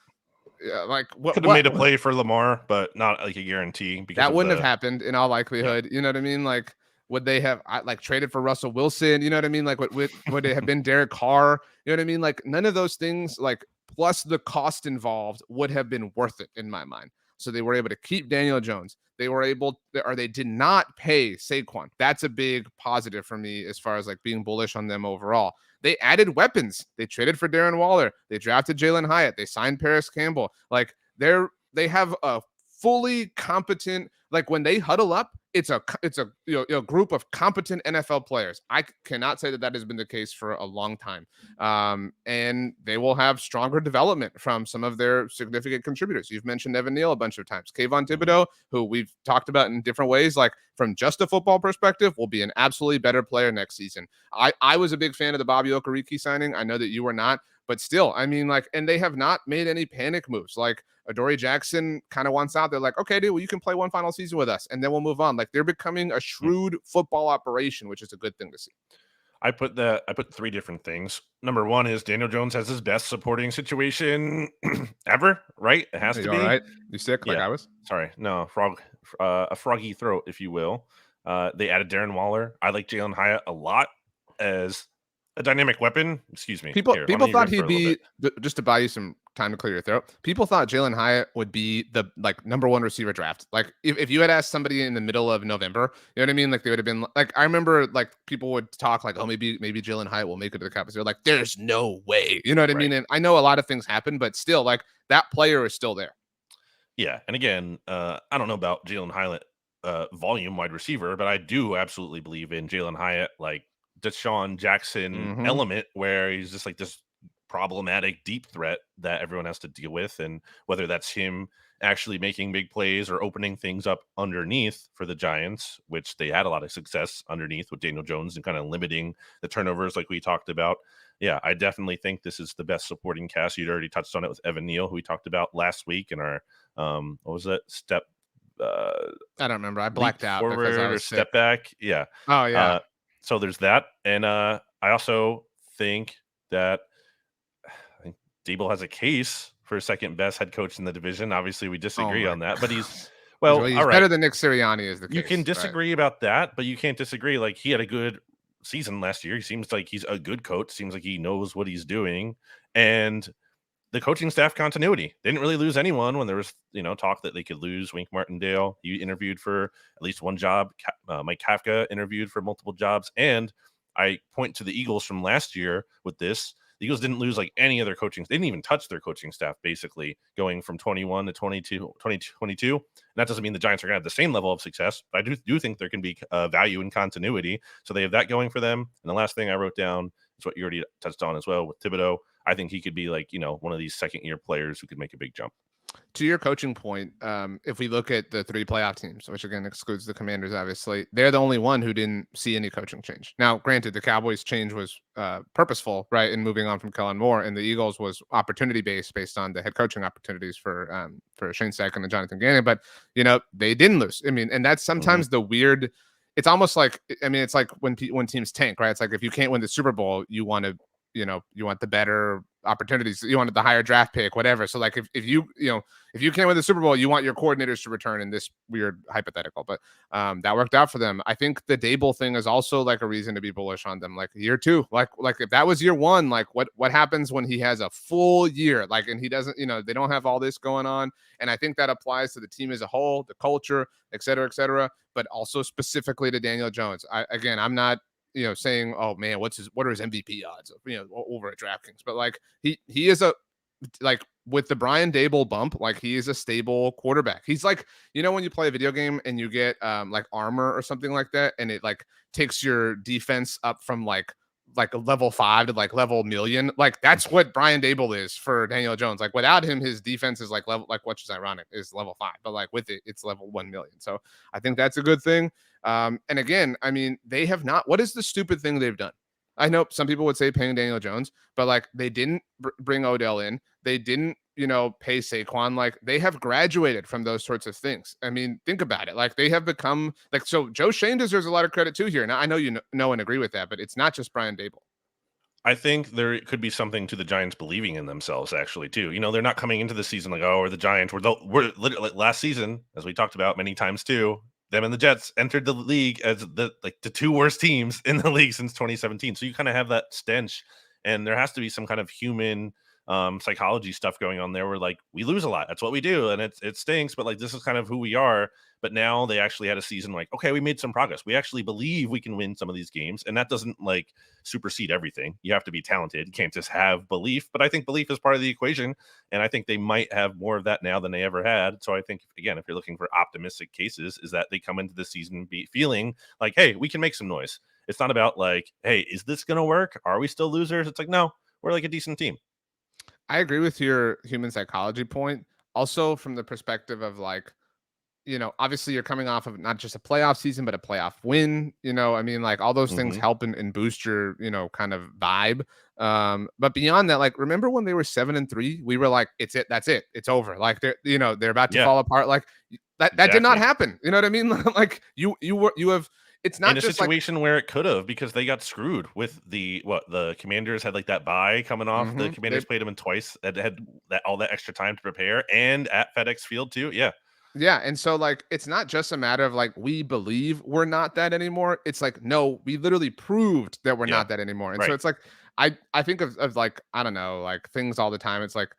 Could have what made a play for Lamar, but not like a guarantee because that of wouldn't have the happened in all likelihood. You know what I mean? Like, would they have like traded for Russell Wilson? You know what I mean? Like, would it have been Derek Carr? You know what I mean? Like, none of those things, like, plus the cost involved, would have been worth it in my mind. So they were able to keep Daniel Jones. They were able, or they did not pay Saquon. That's a big positive for me as far as like being bullish on them overall. They added weapons. They traded for Darren Waller. They drafted Jalen Hyatt. They signed Paris Campbell. Like, they have a fully competent, like when they huddle up, it's a group of competent NFL players. I cannot say that that has been the case for a long time. And they will have stronger development from some of their significant contributors. You've mentioned Evan Neal a bunch of times. Kayvon Thibodeau, who we've talked about in different ways, like from just a football perspective, will be an absolutely better player next season. I was a big fan of the Bobby Okereke signing. I know that you were not, but still, I mean, like, and they have not made any panic moves. Like, Adoree Jackson kind of wants out. They're like, okay, dude, well, you can play one final season with us, and then we'll move on. Like, they're becoming a shrewd football operation, which is a good thing to see. I put three different things. Number one is Daniel Jones has his best supporting situation ever, right? It has Are to you all be. right? You sick like Yeah. I was? Sorry. No, a froggy throat, if you will. They added Darren Waller. I like Jalen Hyatt a lot as a dynamic weapon. Excuse me. People Here, why people don't you thought rip for he'd a little bit? be, just to buy you some time to clear your throat. People thought Jalen Hyatt would be the like number one receiver draft. Like, if you had asked somebody in the middle of November, you know what I mean? Like, they would have been like, I remember like people would talk like, oh, maybe Jalen Hyatt will make it to the Cowboys. They're like, there's no way. You know what I Right. mean? And I know a lot of things happen, but still, like, that player is still there. Yeah. And again, I don't know about Jalen Hyatt volume wide receiver, but I do absolutely believe in Jalen Hyatt, like Deshaun Jackson Mm-hmm. element where he's just like this problematic deep threat that everyone has to deal with. And whether that's him actually making big plays or opening things up underneath for the Giants, which they had a lot of success underneath with Daniel Jones and kind of limiting the turnovers like we talked about. Yeah, I definitely think this is the best supporting cast. You'd already touched on it with Evan Neal, who we talked about last week in our what was that step I don't remember. I leap blacked out because I forward or was sick. step back. Yeah. Oh yeah. Uh, so there's that. And I also think that I think Dable has a case for second best head coach in the division. Obviously, we Oh disagree my on that, but god. well, He's all right. better than Nick Sirianni is the You can case, right? disagree about that, but you can't disagree. Like, he had a good season last year. He seems like he's a good coach. Seems like he knows what he's doing. And the coaching staff continuity. They didn't really lose anyone when there was, talk that they could lose Wink Martindale. You interviewed for at least one job. Mike Kafka interviewed for multiple jobs. And I point to the Eagles from last year with this. The Eagles didn't lose like any other coaching. They didn't even touch their coaching staff, basically, going from 21 to 2022. And that doesn't mean the Giants are going to have the same level of success. But I do think there can be value in continuity. So they have that going for them. And the last thing I wrote down is what you already touched on as well with Thibodeau. I think he could be like, one of these second-year players who could make a big jump. To your coaching point, if we look at the 3 playoff teams, which again excludes the Commanders, obviously, they're the only one who didn't see any coaching change. Now, granted, the Cowboys change was purposeful, right, in moving on from Kellen Moore, and the Eagles was opportunity based on the head coaching opportunities for Shane Steichen and Jonathan Gannon. But they didn't lose. I mean, and that's sometimes the weird. It's almost like, I mean, it's like when teams tank, right? It's like if you can't win the Super Bowl, you want to, you want the better opportunities, you wanted the higher draft pick, whatever. So like if you can't win the Super Bowl, you want your coordinators to return in this weird hypothetical. But that worked out for them. I think the Dable thing is also like a reason to be bullish on them. Like year 2, like if that was year 1, like what happens when he has a full year, like, and he doesn't, they don't have all this going on. And I think that applies to the team as a whole, the culture, et cetera, but also specifically to Daniel Jones. I'm not, saying, oh man, what are his MVP odds, over at DraftKings? But like he is with the Brian Dable bump, like he is a stable quarterback. He's like, when you play a video game and you get like armor or something like that, and it like takes your defense up from like a level 5 to like level million. Like that's what Brian Dable is for Daniel Jones. Like without him, his defense is like level, like, which is ironic, is level 5, but like with it, it's level 1 million. So I think that's a good thing. And again, I mean, they have not. What is the stupid thing they've done? I know some people would say paying Daniel Jones, but like they didn't bring Odell in. They didn't, pay Saquon. Like they have graduated from those sorts of things. I mean, think about it. Like they have become like, so Joe Shane deserves a lot of credit too here. Now I know you know and agree with that, but it's not just Brian Dable. I think there could be something to the Giants believing in themselves, actually, too. They're not coming into the season like, oh, we're the Giants. We're literally last season, as we talked about many times too. Them and the Jets entered the league as the 2 worst teams in the league since 2017. So you kind of have that stench, and there has to be some kind of human psychology stuff going on there where like we lose a lot. That's what we do, and it stinks, but like this is kind of who we are. But now they actually had a season like, okay, we made some progress. We actually believe we can win some of these games, and that doesn't like supersede everything. You have to be talented. You can't just have belief, but I think belief is part of the equation, and I think they might have more of that now than they ever had. So I think, again, if you're looking for optimistic cases, is that they come into the season feeling like, hey, we can make some noise. It's not about like, hey, is this going to work? Are we still losers? It's like, no, we're like a decent team. I agree with your human psychology point. Also, from the perspective of like, obviously you're coming off of not just a playoff season, but a playoff win. I mean, like all those things help and boost your, kind of vibe. But beyond that, like, remember when they were 7-3, we were like, that's it. It's over. Like they're about to fall apart. Like that did not happen. You know what I mean? Like you have, it's not in a just situation where it could have, because they got screwed with the Commanders had like that bye coming off. The Commanders played them in twice that had all that extra time to prepare, and at FedEx Field too. Yeah. And so like it's not just a matter of like we believe we're not that anymore. It's like, no, we literally proved that we're not that anymore. And so it's like I think of like, I don't know, like things all the time. It's like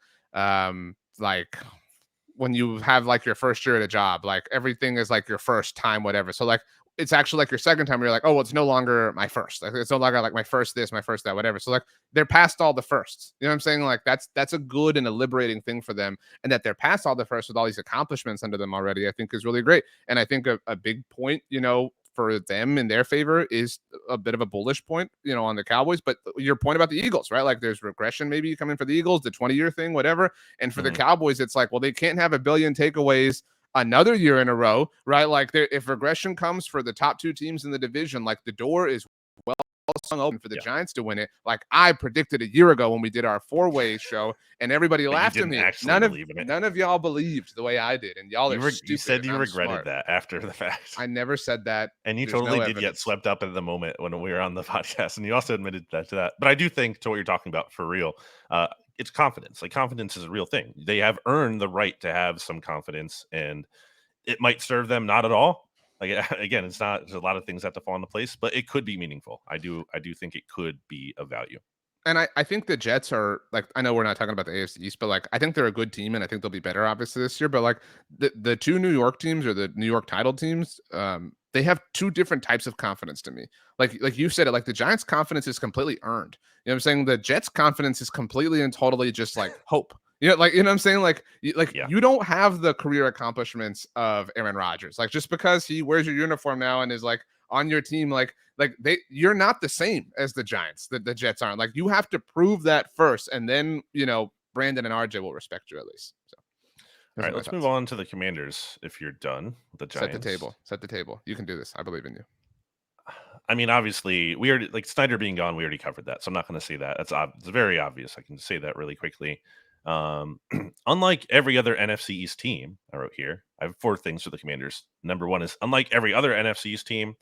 when you have like your first year at a job, like everything is like your first time, whatever. So like it's actually like your second time where you're like, oh, well, it's no longer my first. Like it's no longer like my first this, my first that, whatever. So like they're past all the firsts. You know what I'm saying? Like that's a good and a liberating thing for them. And that they're past all the firsts with all these accomplishments under them already, I think is really great. And I think a big point, for them in their favor is a bit of a bullish point, on the Cowboys. But your point about the Eagles, right? Like there's regression maybe coming for the Eagles, the 20-year thing, whatever. And for the Cowboys, it's like, well, they can't have 1 billion takeaways another year in a row, right? Like if regression comes for the top 2 teams in the division, like the door is well swung open for the Giants to win it. Like I predicted a year ago when we did our 4-way show, and everybody laughed at me. None of y'all believed the way I did, and y'all are stupid. You said you regretted smart. That after the fact. I never said that, and you totally did get swept up in the moment when we were on the podcast, and you also admitted that to that. But I do think, to what you're talking about for real, it's confidence. Like confidence is a real thing. They have earned the right to have some confidence, and it might serve them not at all. Like again, it's not. There's a lot of things that have to fall into place, but it could be meaningful. I do think it could be of value. And I think the Jets are like, I know we're not talking about the AFC East, but like I think they're a good team, and I think they'll be better obviously this year. But like the 2 New York teams, or the New York title teams, they have 2 different types of confidence to me. Like you said it, like the Giants' confidence is completely earned. You know what I'm saying? The Jets' confidence is completely and totally just like hope. Like, you know what I'm saying? Like you don't have the career accomplishments of Aaron Rodgers. Like just because he wears your uniform now and is like on your team, like you're not the same as the Giants. The Jets aren't. Like, you have to prove that first, and then Brandon and RJ will respect you at least. So All right, let's move on to the Commanders. If you're done with the Giants, set the table. You can do this. I believe in you. I mean, obviously, we already, like, Snyder being gone, we already covered that, so I'm not going to say that. It's very obvious. I can say that really quickly. Unlike every other NFC East team, I wrote here, I have 4 things for the Commanders. Number 1 is, unlike every other NFC East team,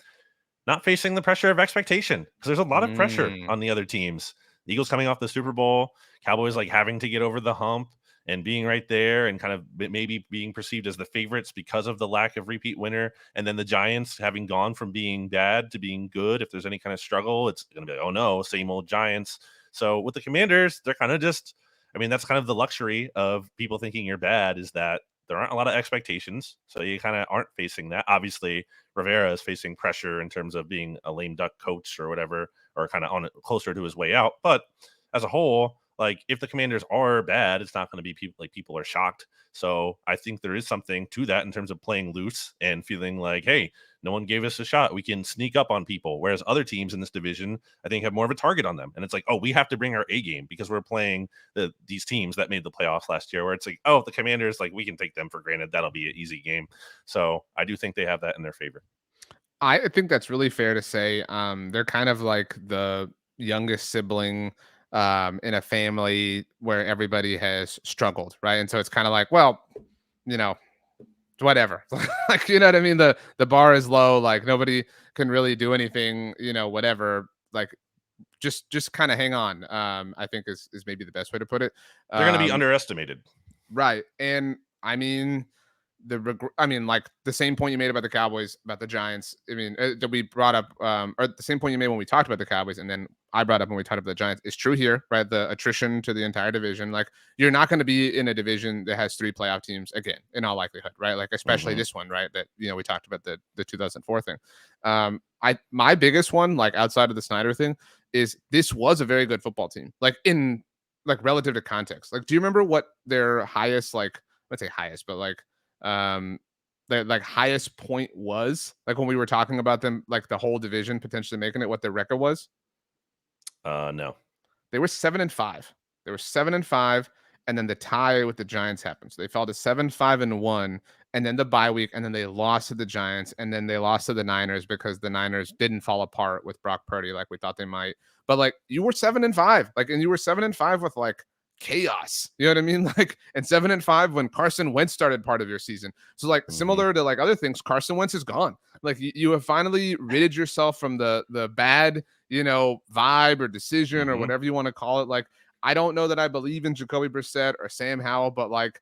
not facing the pressure of expectation, because there's a lot of pressure on the other teams. The Eagles coming off the Super Bowl, Cowboys like having to get over the hump and being right there and kind of maybe being perceived as the favorites because of the lack of repeat winner. And then the Giants having gone from being bad to being good. If there's any kind of struggle, it's going to be like, oh no, same old Giants. So with the Commanders, they're kind of just, I mean, that's kind of the luxury of people thinking you're bad, is that there aren't a lot of expectations. So you kind of aren't facing that. Obviously, Rivera is facing pressure in terms of being a lame duck coach or whatever, or kind of on closer to his way out. But as a whole, like, if the Commanders are bad, it's not going to be people are shocked. So I think there is something to that in terms of playing loose and feeling like, hey, no one gave us a shot. We can sneak up on people. Whereas other teams in this division, I think, have more of a target on them. And it's like, oh, we have to bring our A game because we're playing these teams that made the playoffs last year, where it's like, oh, the Commanders, like, we can take them for granted. That'll be an easy game. So I do think they have that in their favor. I think that's really fair to say. They're kind of like the youngest sibling in a family where everybody has struggled, right? And so it's kind of like, well, you know, whatever. Like, you know what I mean? The bar is low. Like, nobody can really do anything, whatever. Like, just kind of hang on. I think is maybe the best way to put it. They're going to be underestimated. Right. And I mean, like the same point you made about the Cowboys, about the Giants. I mean, that we brought up, or the same point you made when we talked about the Cowboys, and then I brought up when we talked about the Giants, is true here, right? The attrition to the entire division. Like, you're not going to be in a division that has 3 playoff teams again, in all likelihood, right? Like, especially this one, right? That we talked about the 2004 thing. My biggest one, like, outside of the Snyder thing, is this was a very good football team. Like, in like relative to context. Like, do you remember what their highest, like, let's say highest, but like their like highest point was, like, when we were talking about them, like the whole division potentially making it, what their record was? No. They were 7-5. They were 7-5, and then the tie with the Giants happened. So they fell to 7-5-1, and then the bye week, and then they lost to the Giants, and then they lost to the Niners because the Niners didn't fall apart with Brock Purdy like we thought they might. But like, you were 7-5, like, and you were 7-5 with like chaos. You know what I mean? Like, and 7-5 when Carson Wentz started part of your season. So like, similar to like other things, Carson Wentz is gone. Like, you have finally ridded yourself from the bad, vibe or decision or whatever you want to call it. Like, I don't know that I believe in Jacoby Brissett or Sam Howell, but like,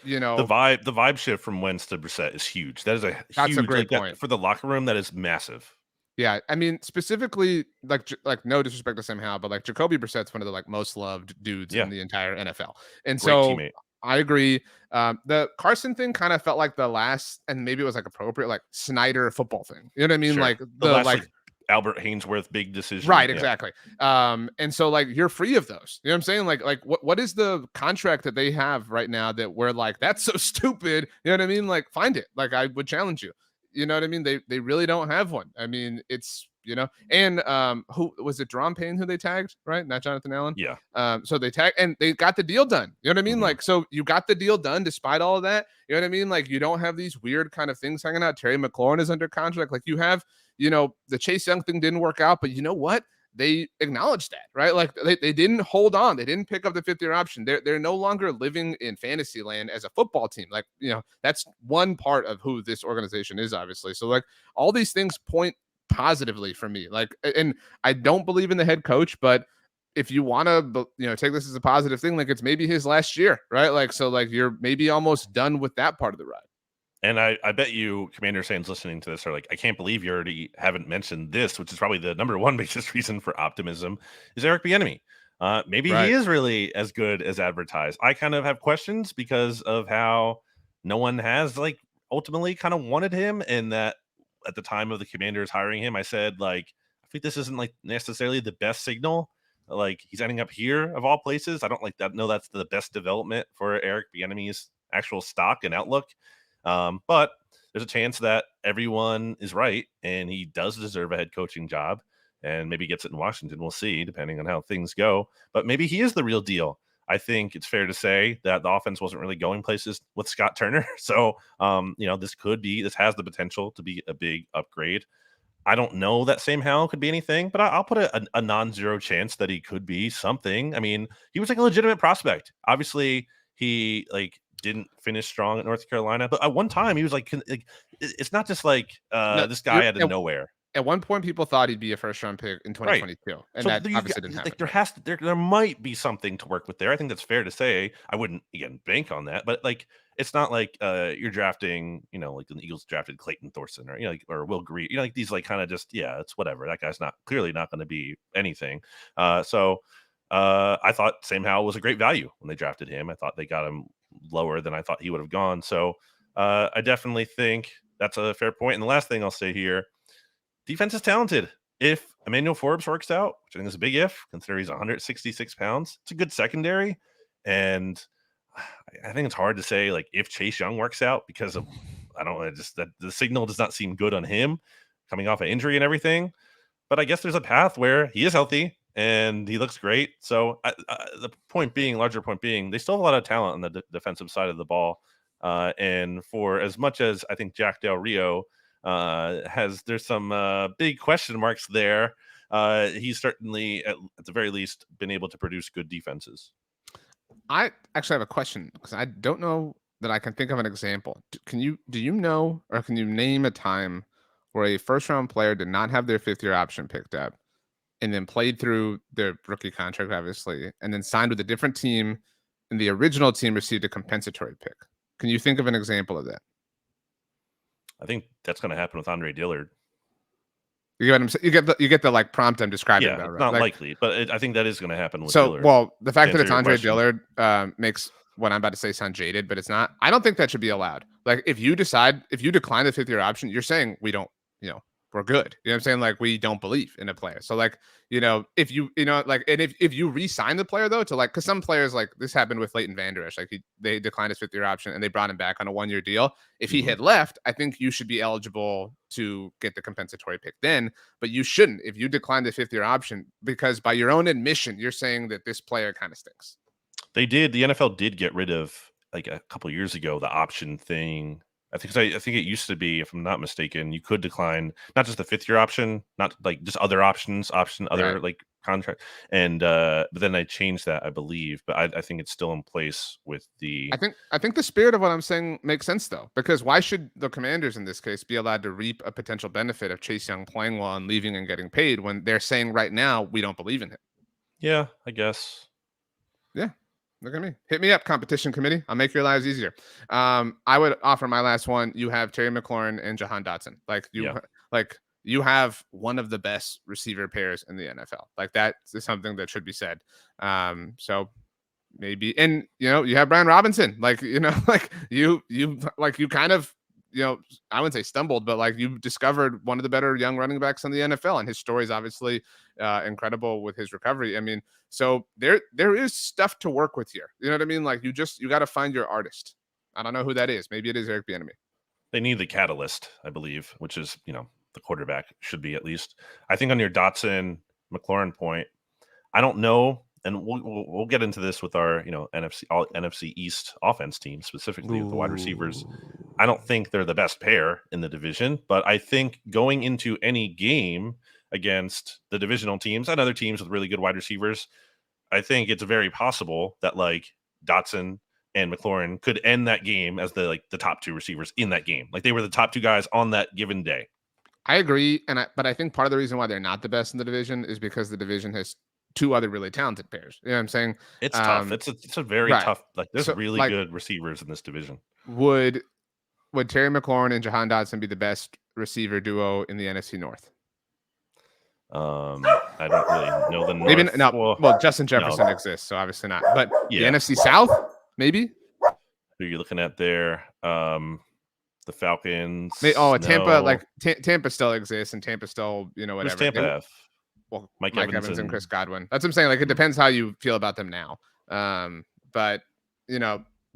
the vibe shift from Wentz to Brissett is huge. That is that's a great point for the locker room. That is massive. Yeah, I mean, specifically, like no disrespect to Sam Howell, but like, Jacoby Brissett's one of the like most loved dudes in the entire NFL, and Great so teammate. I agree. The Carson thing kind of felt like the last, and maybe it was like appropriate, like Snyder football thing. You know what I mean? Sure. Like the last, like Albert Hainsworth big decision. Right, exactly. And so like, you're free of those. You know what I'm saying? Like what is the contract that they have right now that we're like, that's so stupid? You know what I mean? Like, find it. Like, I would challenge you. You know what I mean? They really don't have one. I mean, it's, and who was it? Deron Payne who they tagged, right? Not Jonathan Allen. Yeah. So they tagged and they got the deal done. You know what I mean? Like, so you got the deal done despite all of that. You know what I mean? Like, you don't have these weird kind of things hanging out. Terry McLaurin is under contract. Like, you have, the Chase Young thing didn't work out, but you know what? They acknowledged that, right? Like, they didn't hold on. They didn't pick up the 5th-year option. They're no longer living in fantasy land as a football team. Like, that's one part of who this organization is, obviously. So like, all these things point positively for me. Like, and I don't believe in the head coach, but if you want to, take this as a positive thing, like, it's maybe his last year, right? Like, so like, you're maybe almost done with that part of the ride. And I bet you Commander fans listening to this are like, I can't believe you already haven't mentioned this, which is probably the number one biggest reason for optimism, is Eric Bieniemy. Maybe he is really as good as advertised. I kind of have questions because of how no one has like ultimately kind of wanted him, and that at the time of the Commanders hiring him, I said, like, I think this isn't like necessarily the best signal. Like, he's ending up here of all places. I don't like that. No, that's the best development for Eric Bieniemy's actual stock and outlook. But there's a chance that everyone is right and he does deserve a head coaching job and maybe gets it in Washington. We'll see, depending on how things go. But maybe he is the real deal. I think it's fair to say that the offense wasn't really going places with Scott Turner. So, this has the potential to be a big upgrade. I don't know that Sam Howell could be anything, but I'll put a non-zero chance that he could be something. I mean, he was like a legitimate prospect. Obviously, he didn't finish strong at North Carolina, but at one time he was it's not just this guy out of nowhere. At one point, people thought he'd be a first-round pick in 2022, right. And so that obviously didn't happen. There might be something to work with there. I think that's fair to say. I wouldn't bank on that, but it's not like you're drafting, the Eagles drafted Clayton Thorson or or Will Greer, these kind of just it's whatever. That guy's clearly not going to be anything. So I thought Sam Howell was a great value when they drafted him. I thought they got him lower than I thought he would have gone. So I definitely think that's a fair point. And the last thing I'll say here. Defense is talented. If Emmanuel Forbes works out, which I think is a big if, consider he's 166 pounds, it's a good secondary. And I think it's hard to say if Chase Young works out because of that the signal does not seem good on him coming off an injury and everything. But I guess there's a path where he is healthy and he looks great. So the larger point being, they still have a lot of talent on the defensive side of the ball. And for as much as I think Jack Del Rio there's some big question marks there. He's certainly at the very least been able to produce good defenses. I actually have a question because I don't know that I can think of an example. Do you know, or can you name a time where a first-round player did not have their fifth-year option picked up and then played through their rookie contract, obviously, and then signed with a different team and the original team received a compensatory pick? Can you think of an example of that? I think that's going to happen with Andre Dillard. You get what I'm saying? You get the prompt I'm describing. Yeah, it's not likely, but I think that is going to happen with Dillard. Well, the fact that it's Andre Dillard makes what I'm about to say sound jaded, but it's not. I don't think that should be allowed. If you decline the fifth-year option, you're saying we don't, we're good. You know what I'm saying? We don't believe in a player. So if you, and if you re-sign the player though, because some players this happened with Leighton Vander Esch, they declined his fifth-year option and they brought him back on a 1-year deal. If he had left, I think you should be eligible to get the compensatory pick then, but you shouldn't if you decline the fifth-year option, because by your own admission, you're saying that this player kind of stinks. The NFL did get rid of a couple of years ago the option thing. I think it used to be, if I'm not mistaken, you could decline not just the fifth-year option, not just other options, other contract, and but then I changed that, I believe. But I think it's still in place with the. I think the spirit of what I'm saying makes sense though, because why should the Commanders in this case be allowed to reap a potential benefit of Chase Young playing well and leaving and getting paid when they're saying right now we don't believe in him? Yeah, I guess. Yeah. Look at me. Hit me up, competition committee. I'll make your lives easier. I would offer my last one. You have Terry McLaurin and Jahan Dotson. You have one of the best receiver pairs in the NFL. That is something that should be said. So maybe, and you have Brian Robinson. You kind of, I wouldn't say stumbled, but you discovered one of the better young running backs in the NFL, and his story is obviously incredible with his recovery. I mean, so there is stuff to work with here. You know what I mean? You got to find your artist. I don't know who that is. Maybe it is Eric Bieniemy. They need the catalyst, I believe, which is the quarterback should be at least. I think on your Dotson McLaurin point, I don't know. And we'll get into this with our NFC East offense team, specifically with the wide receivers. I don't think they're the best pair in the division, but I think going into any game against the divisional teams and other teams with really good wide receivers, I think it's very possible that Dotson and McLaurin could end that game as the top two receivers in that game. They were the top two guys on that given day. I agree, but I think part of the reason why they're not the best in the division is because the division has two other really talented pairs. You know what I'm saying? It's tough. It's a very tough. There's really good receivers in this division. Would Terry McLaurin and Jahan Dotson be the best receiver duo in the NFC North? I don't really know the North. Maybe no. Well, Justin Jefferson exists, so obviously not. But the NFC South, maybe. Who are you looking at there? The Falcons. Tampa. Tampa still exists, and Tampa still, whatever. Who's Tampa have? Well, Mike Evans and Chris Godwin. That's what I'm saying. It depends how you feel about them now. But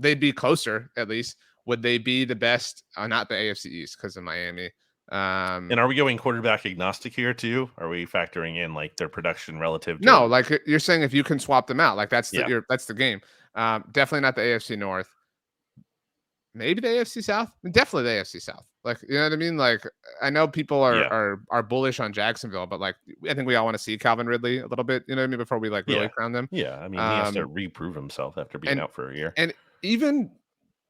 they'd be closer at least. Would they be the best? Not the AFC East because of Miami. And are we going quarterback agnostic here too? Are we factoring in like their production relative to? No, like you're saying, if you can swap them out, like that's Yeah. that's the game. Definitely not the AFC North. Maybe the AFC South. Definitely the AFC South. Like, you know what I mean? Like, I know people are bullish on Jacksonville, but like, I think we all want to see Calvin Ridley a little bit. You know what I mean? Before we like really crown them. Yeah, I mean, he has to reprove himself after being out for a year. And even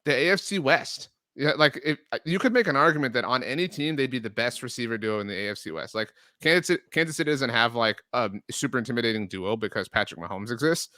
the AFC West. Yeah, like if you could make an argument that on any team they'd be the best receiver duo in the AFC West. Like Kansas City doesn't have like a super intimidating duo because Patrick Mahomes exists.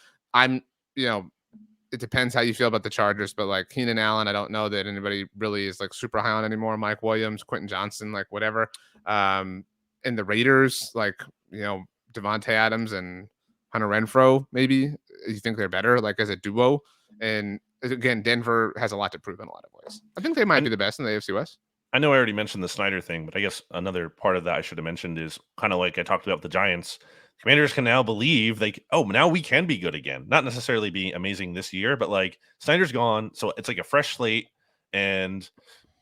It depends how you feel about the Chargers, but like Keenan Allen, I don't know that anybody really is like super high on anymore. Mike Williams, Quentin Johnson, like whatever. And the Raiders, like Devontae Adams and Hunter Renfrow, maybe you think they're better like as a duo. And again, Denver has a lot to prove in a lot of ways. I think they might be the best in the AFC West. I know I already mentioned the Snyder thing, but I guess another part of that I should have mentioned is kind of like I talked about the Giants. Commanders can now believe now we can be good again. Not necessarily be amazing this year, but like Snyder's gone, so it's like a fresh slate, and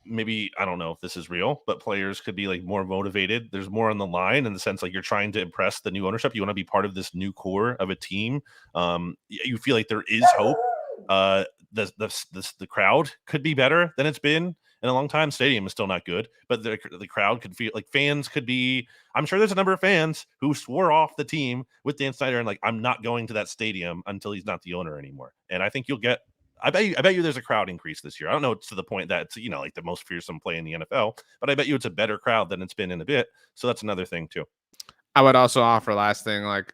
maybe I don't know if this is real, but players could be like more motivated. There's more on the line in the sense like you're trying to impress the new ownership. You want to be part of this new core of a team. You feel like there is hope. The crowd could be better than it's been in a long time. Stadium is still not good, but the crowd could feel like fans could be. I'm sure there's a number of fans who swore off the team with Dan Snyder and like, I'm not going to that stadium until he's not the owner anymore. And I think you'll get. I bet you there's a crowd increase this year. I don't know to the point that it's like the most fearsome play in the NFL, but I bet you it's a better crowd than it's been in a bit. So that's another thing too. I would also offer last thing, like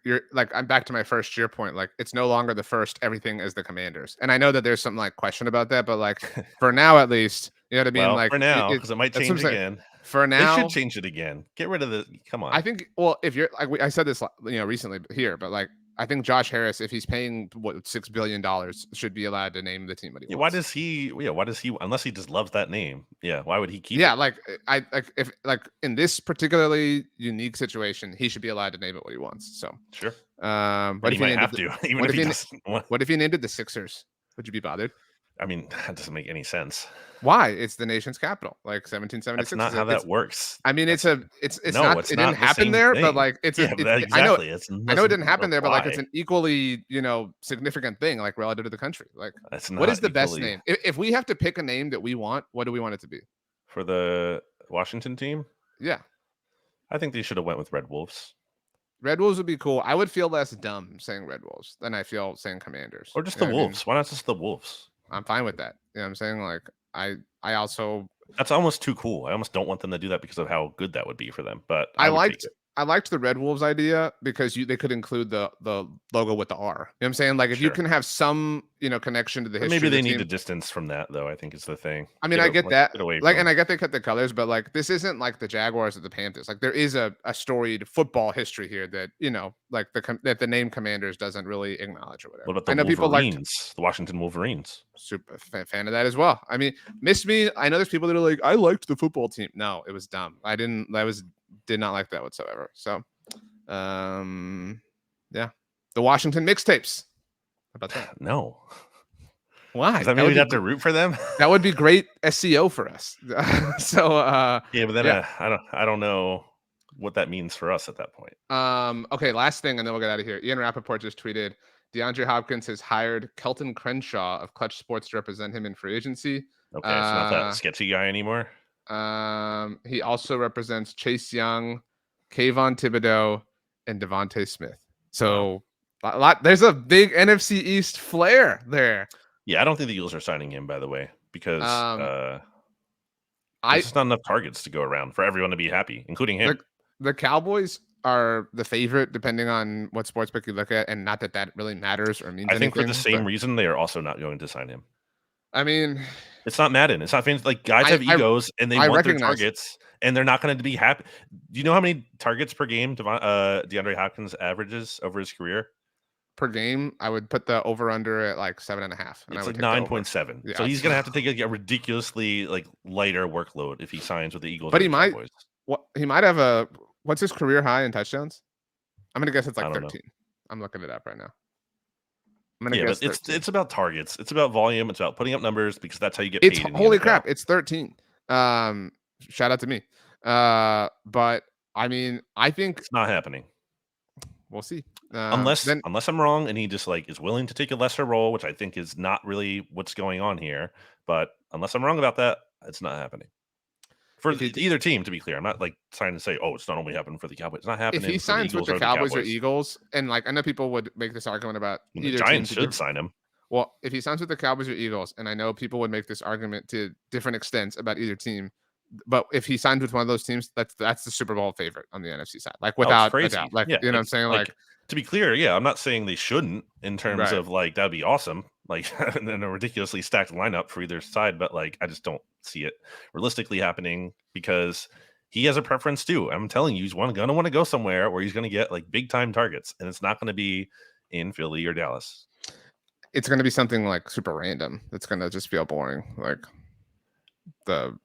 I'm back to my first year point. Like it's no longer the first everything is the Commanders. And I know that there's some like question about that, but like for now at least, you know what I mean? Well, like for now, because it might change again. For now, they should change it again. Get rid of the. Come on. I think. Well, if you're like I said this, recently here, but like I think Josh Harris, if he's paying $6 billion, should be allowed to name the team that he wants. Why does he? Yeah, why does he? Unless he just loves that name. Yeah, why would he keep? Yeah, it? like if in this particularly unique situation, he should be allowed to name it what he wants. So sure. But he might have to. Even if he doesn't want. What if he named it the Sixers? Would you be bothered? I mean, that doesn't make any sense. Why? It's the nation's capital, like 1776. That's not how that works. I mean, it's not. It didn't happen there, but like exactly. I know it didn't happen there, but like it's an equally significant thing, like relative to the country. Like, what is the best name? If we have to pick a name that we want, what do we want it to be for the Washington team? Yeah, I think they should have went with Red Wolves. Red Wolves would be cool. I would feel less dumb saying Red Wolves than I feel saying Commanders. Or just the Wolves. Why not just the Wolves? I'm fine with that. You know what I'm saying? Like I also that's almost too cool. I almost don't want them to do that because of how good that would be for them. But I liked the Red Wolves idea because they could include the logo with the R. You know what I'm saying? Like if you can have some connection to the history. Maybe they need a distance from that though. I think is the thing. I mean, I get that. And I get they cut the colors, but like this isn't like the Jaguars or the Panthers. Like there is a storied football history here that like that the name Commanders doesn't really acknowledge or whatever. What about the Wolverines? The Washington Wolverines. Super fan of that as well. I mean, miss me. I know there's people that are like, I liked the football team. No, it was dumb. I didn't. Did not like that whatsoever. So, yeah, the Washington Mixtapes. How about that? No. Why? Does that mean we'd have to root for them? That would be great SEO for us. So, yeah, but then I don't know what that means for us at that point. Okay, last thing, and then we'll get out of here. Ian Rappaport just tweeted, DeAndre Hopkins has hired Kelton Crenshaw of Clutch Sports to represent him in free agency. Okay, it's not that sketchy guy anymore. He also represents Chase Young, Kayvon Thibodeau, and Devontae Smith. So a lot. There's a big NFC East flair there. Yeah, I don't think the Eagles are signing him, by the way, because there's just not enough targets to go around for everyone to be happy, including him. The Cowboys are the favorite, depending on what sportsbook you look at, and not that really matters or means anything. I think for the same reason, they are also not going to sign him. I mean, it's not Madden. It's not fans. Like guys have egos and they want their targets, and they're not going to be happy. Do you know how many targets per game DeAndre Hopkins averages over his career? Per game, I would put the over under at like 7.5. It's like 9.7. Yeah, so he's going to have to take a ridiculously lighter workload if he signs with the Eagles. But he might. He might have what's his career high in touchdowns? I'm going to guess it's like 13. I'm looking it up right now. I'm gonna Yeah, but guess 13. it's about targets. It's about volume. It's about putting up numbers because that's how you get paid in the Holy NFL. crap, it's 13. Shout out to me. But I mean, I think It's not happening. we'll see. Unless Then unless I'm wrong and he just like is willing to take a lesser role, which I think is not really what's going on here. But unless I'm wrong about that, it's not happening. For if he either team, to be clear. I'm not like trying to say, oh, it's not only happening for the Cowboys. It's not if he happening for the signs with Eagles the or the Cowboys or Cowboys. Eagles, and like I know people would make this argument about And the either team Giants to should sign him. well, if he signs with the Cowboys or Eagles, and I know people would make this argument to different extents about either team, but if he signs with one of those teams, that's the Super Bowl favorite on the NFC side, like Oh, it's without a doubt. crazy. Like Yeah, you know what I'm it's saying? like to be clear, yeah, I'm not saying they shouldn't in terms Right. of like that'd be awesome, like and then a ridiculously stacked lineup for either side, but like I just don't see it realistically happening because he has a preference too. I'm telling you, he's gonna want to go somewhere where he's gonna get like big time targets, and it's not gonna be in Philly or Dallas. It's gonna be something like super random. It's gonna just feel boring. Like the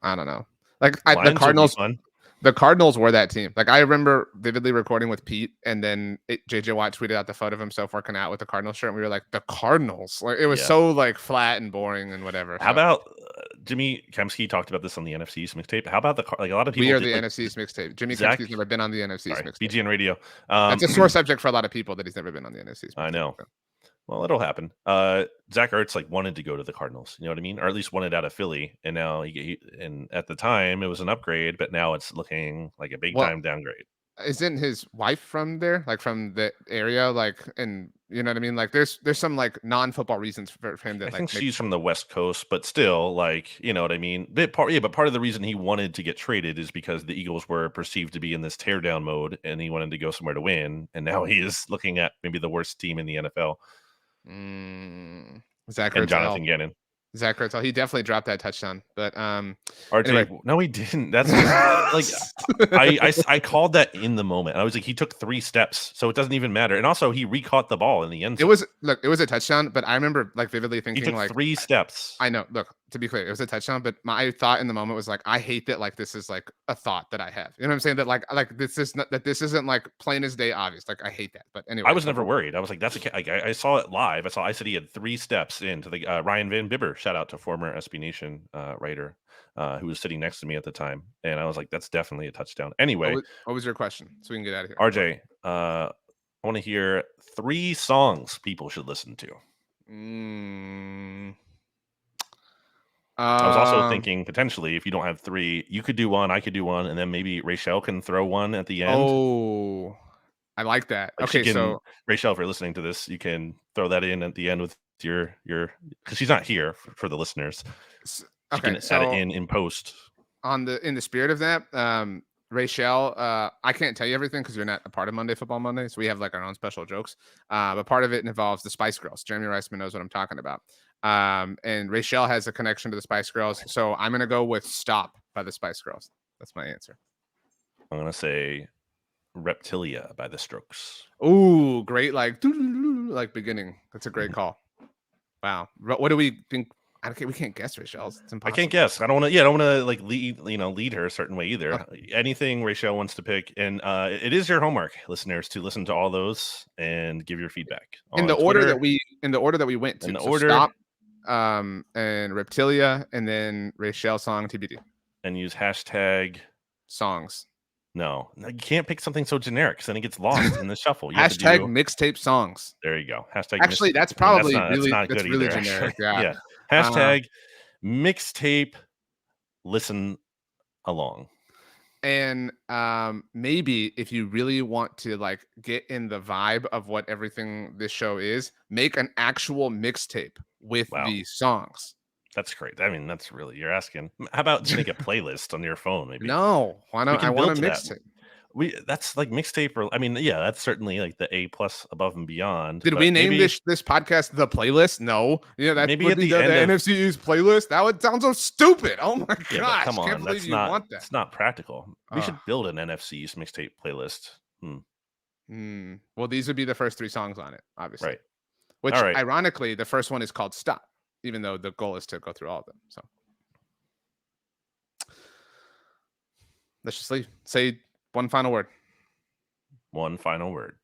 I don't know. Like the Lions would be Cardinals. fun. The Cardinals were that team. Like I remember vividly recording with Pete, and then JJ Watt tweeted out the photo of himself working out with the Cardinals shirt, and we were like, the Cardinals. Like it was Yeah. so like flat and boring and whatever. How So about Jimmy Kemsky talked about this on the NFC East mixtape? How about like a lot of we people are did the like NFC's mixtape. Jimmy Zach? Kempsky's never been on the NFC's Sorry, mixtape. BGN Radio. That's a sore subject for a lot of people that he's never been on the NFC's mixtape. I know. Well, it'll happen. Zach Ertz like wanted to go to the Cardinals, you know what I mean, or at least wanted out of Philly, and now and at the time it was an upgrade, but now it's looking like a big Well, time downgrade. isn't his wife from there, like from the area, like, and you know what I mean? Like, there's some like non-football reasons for him I that like think make she's from the West Coast, but still, like you know what I mean. But part of the reason he wanted to get traded is because the Eagles were perceived to be in this teardown mode, and he wanted to go somewhere to win. And now he is looking at maybe the worst team in the NFL Zach and Ertz. Jonathan Gannon. Zach Ertz, he definitely dropped that touchdown. But RJ, anyway, no, he didn't. That's just like I called that in the moment. I was like, he took 3 steps, so it doesn't even matter. And also, he recaught the ball in the end it zone. was a touchdown. But I remember like vividly He thinking took like 3 steps. I know. Look, to be clear, it was a touchdown. But my thought in the moment was like, I hate that like this is like a thought that I have. You know what I'm saying? That like this is not that this isn't like plain as day obvious. Like I hate that. But anyway, I was never worried. I was like, that's like I saw it live. I said he had 3 steps into the Ryan Van Bibber. Shout out to former SB Nation writer who was sitting next to me at the time, and I was like, that's definitely a touchdown. Anyway, what was your question? So we can get out of here. RJ, I want to hear 3 songs people should listen to. I was also thinking potentially if you don't have 3, you could do one, I could do one, and then maybe Rachel can throw one at the end. Oh, I like that. Like Okay, so Rachel, if you're listening to this, you can throw that in at the end with your because she's not here for the listeners. She can add it in post. In the spirit of that, Rachel, I can't tell you everything because you're not a part of Monday Football Monday, so we have like our own special jokes. But part of it involves the Spice Girls. Jeremy Reisman knows what I'm talking about. And Rachel has a connection to the Spice Girls, so I'm gonna go with "Stop" by the Spice Girls. That's my answer. I'm gonna say "Reptilia" by the Strokes. Ooh, great! Like beginning. That's a great call. Wow. What do we think? We can't guess Rachel's. It's impossible. I can't guess. I don't want to like lead her a certain way either. Okay. Anything Rachel wants to pick, and it is your homework, listeners, to listen to all those and give your feedback in the order that we went to. In the so order, Stop, and Reptilia, and then Rachel song TBD. And use hashtag songs. No, you can't pick something so generic because then it gets lost in the shuffle. You hashtag mixtape songs. There you go. Hashtag. Actually, that's probably that's not good really either, generic. Yeah. Yeah. Hashtag mixtape. Listen along. And maybe if you really want to like get in the vibe of what everything this show is, make an actual mixtape with these songs. That's great. I mean, that's really you're asking. How about make a playlist on your phone? Maybe. No, why not? I want a mixtape. That's like mixtape, or I mean, yeah, that's certainly like the A+ above and beyond. Did we name this podcast the playlist? No, yeah, that maybe would at be the NFC East playlist. That would sound so stupid. Oh my gosh, come on, can't believe you want that. It's not practical. We should build an NFC East mixtape playlist. Well, these would be the first 3 songs on it, obviously. Right. Which, ironically, the first one is called "Stop," even though the goal is to go through all of them. So let's just leave. Say one final word. One final word.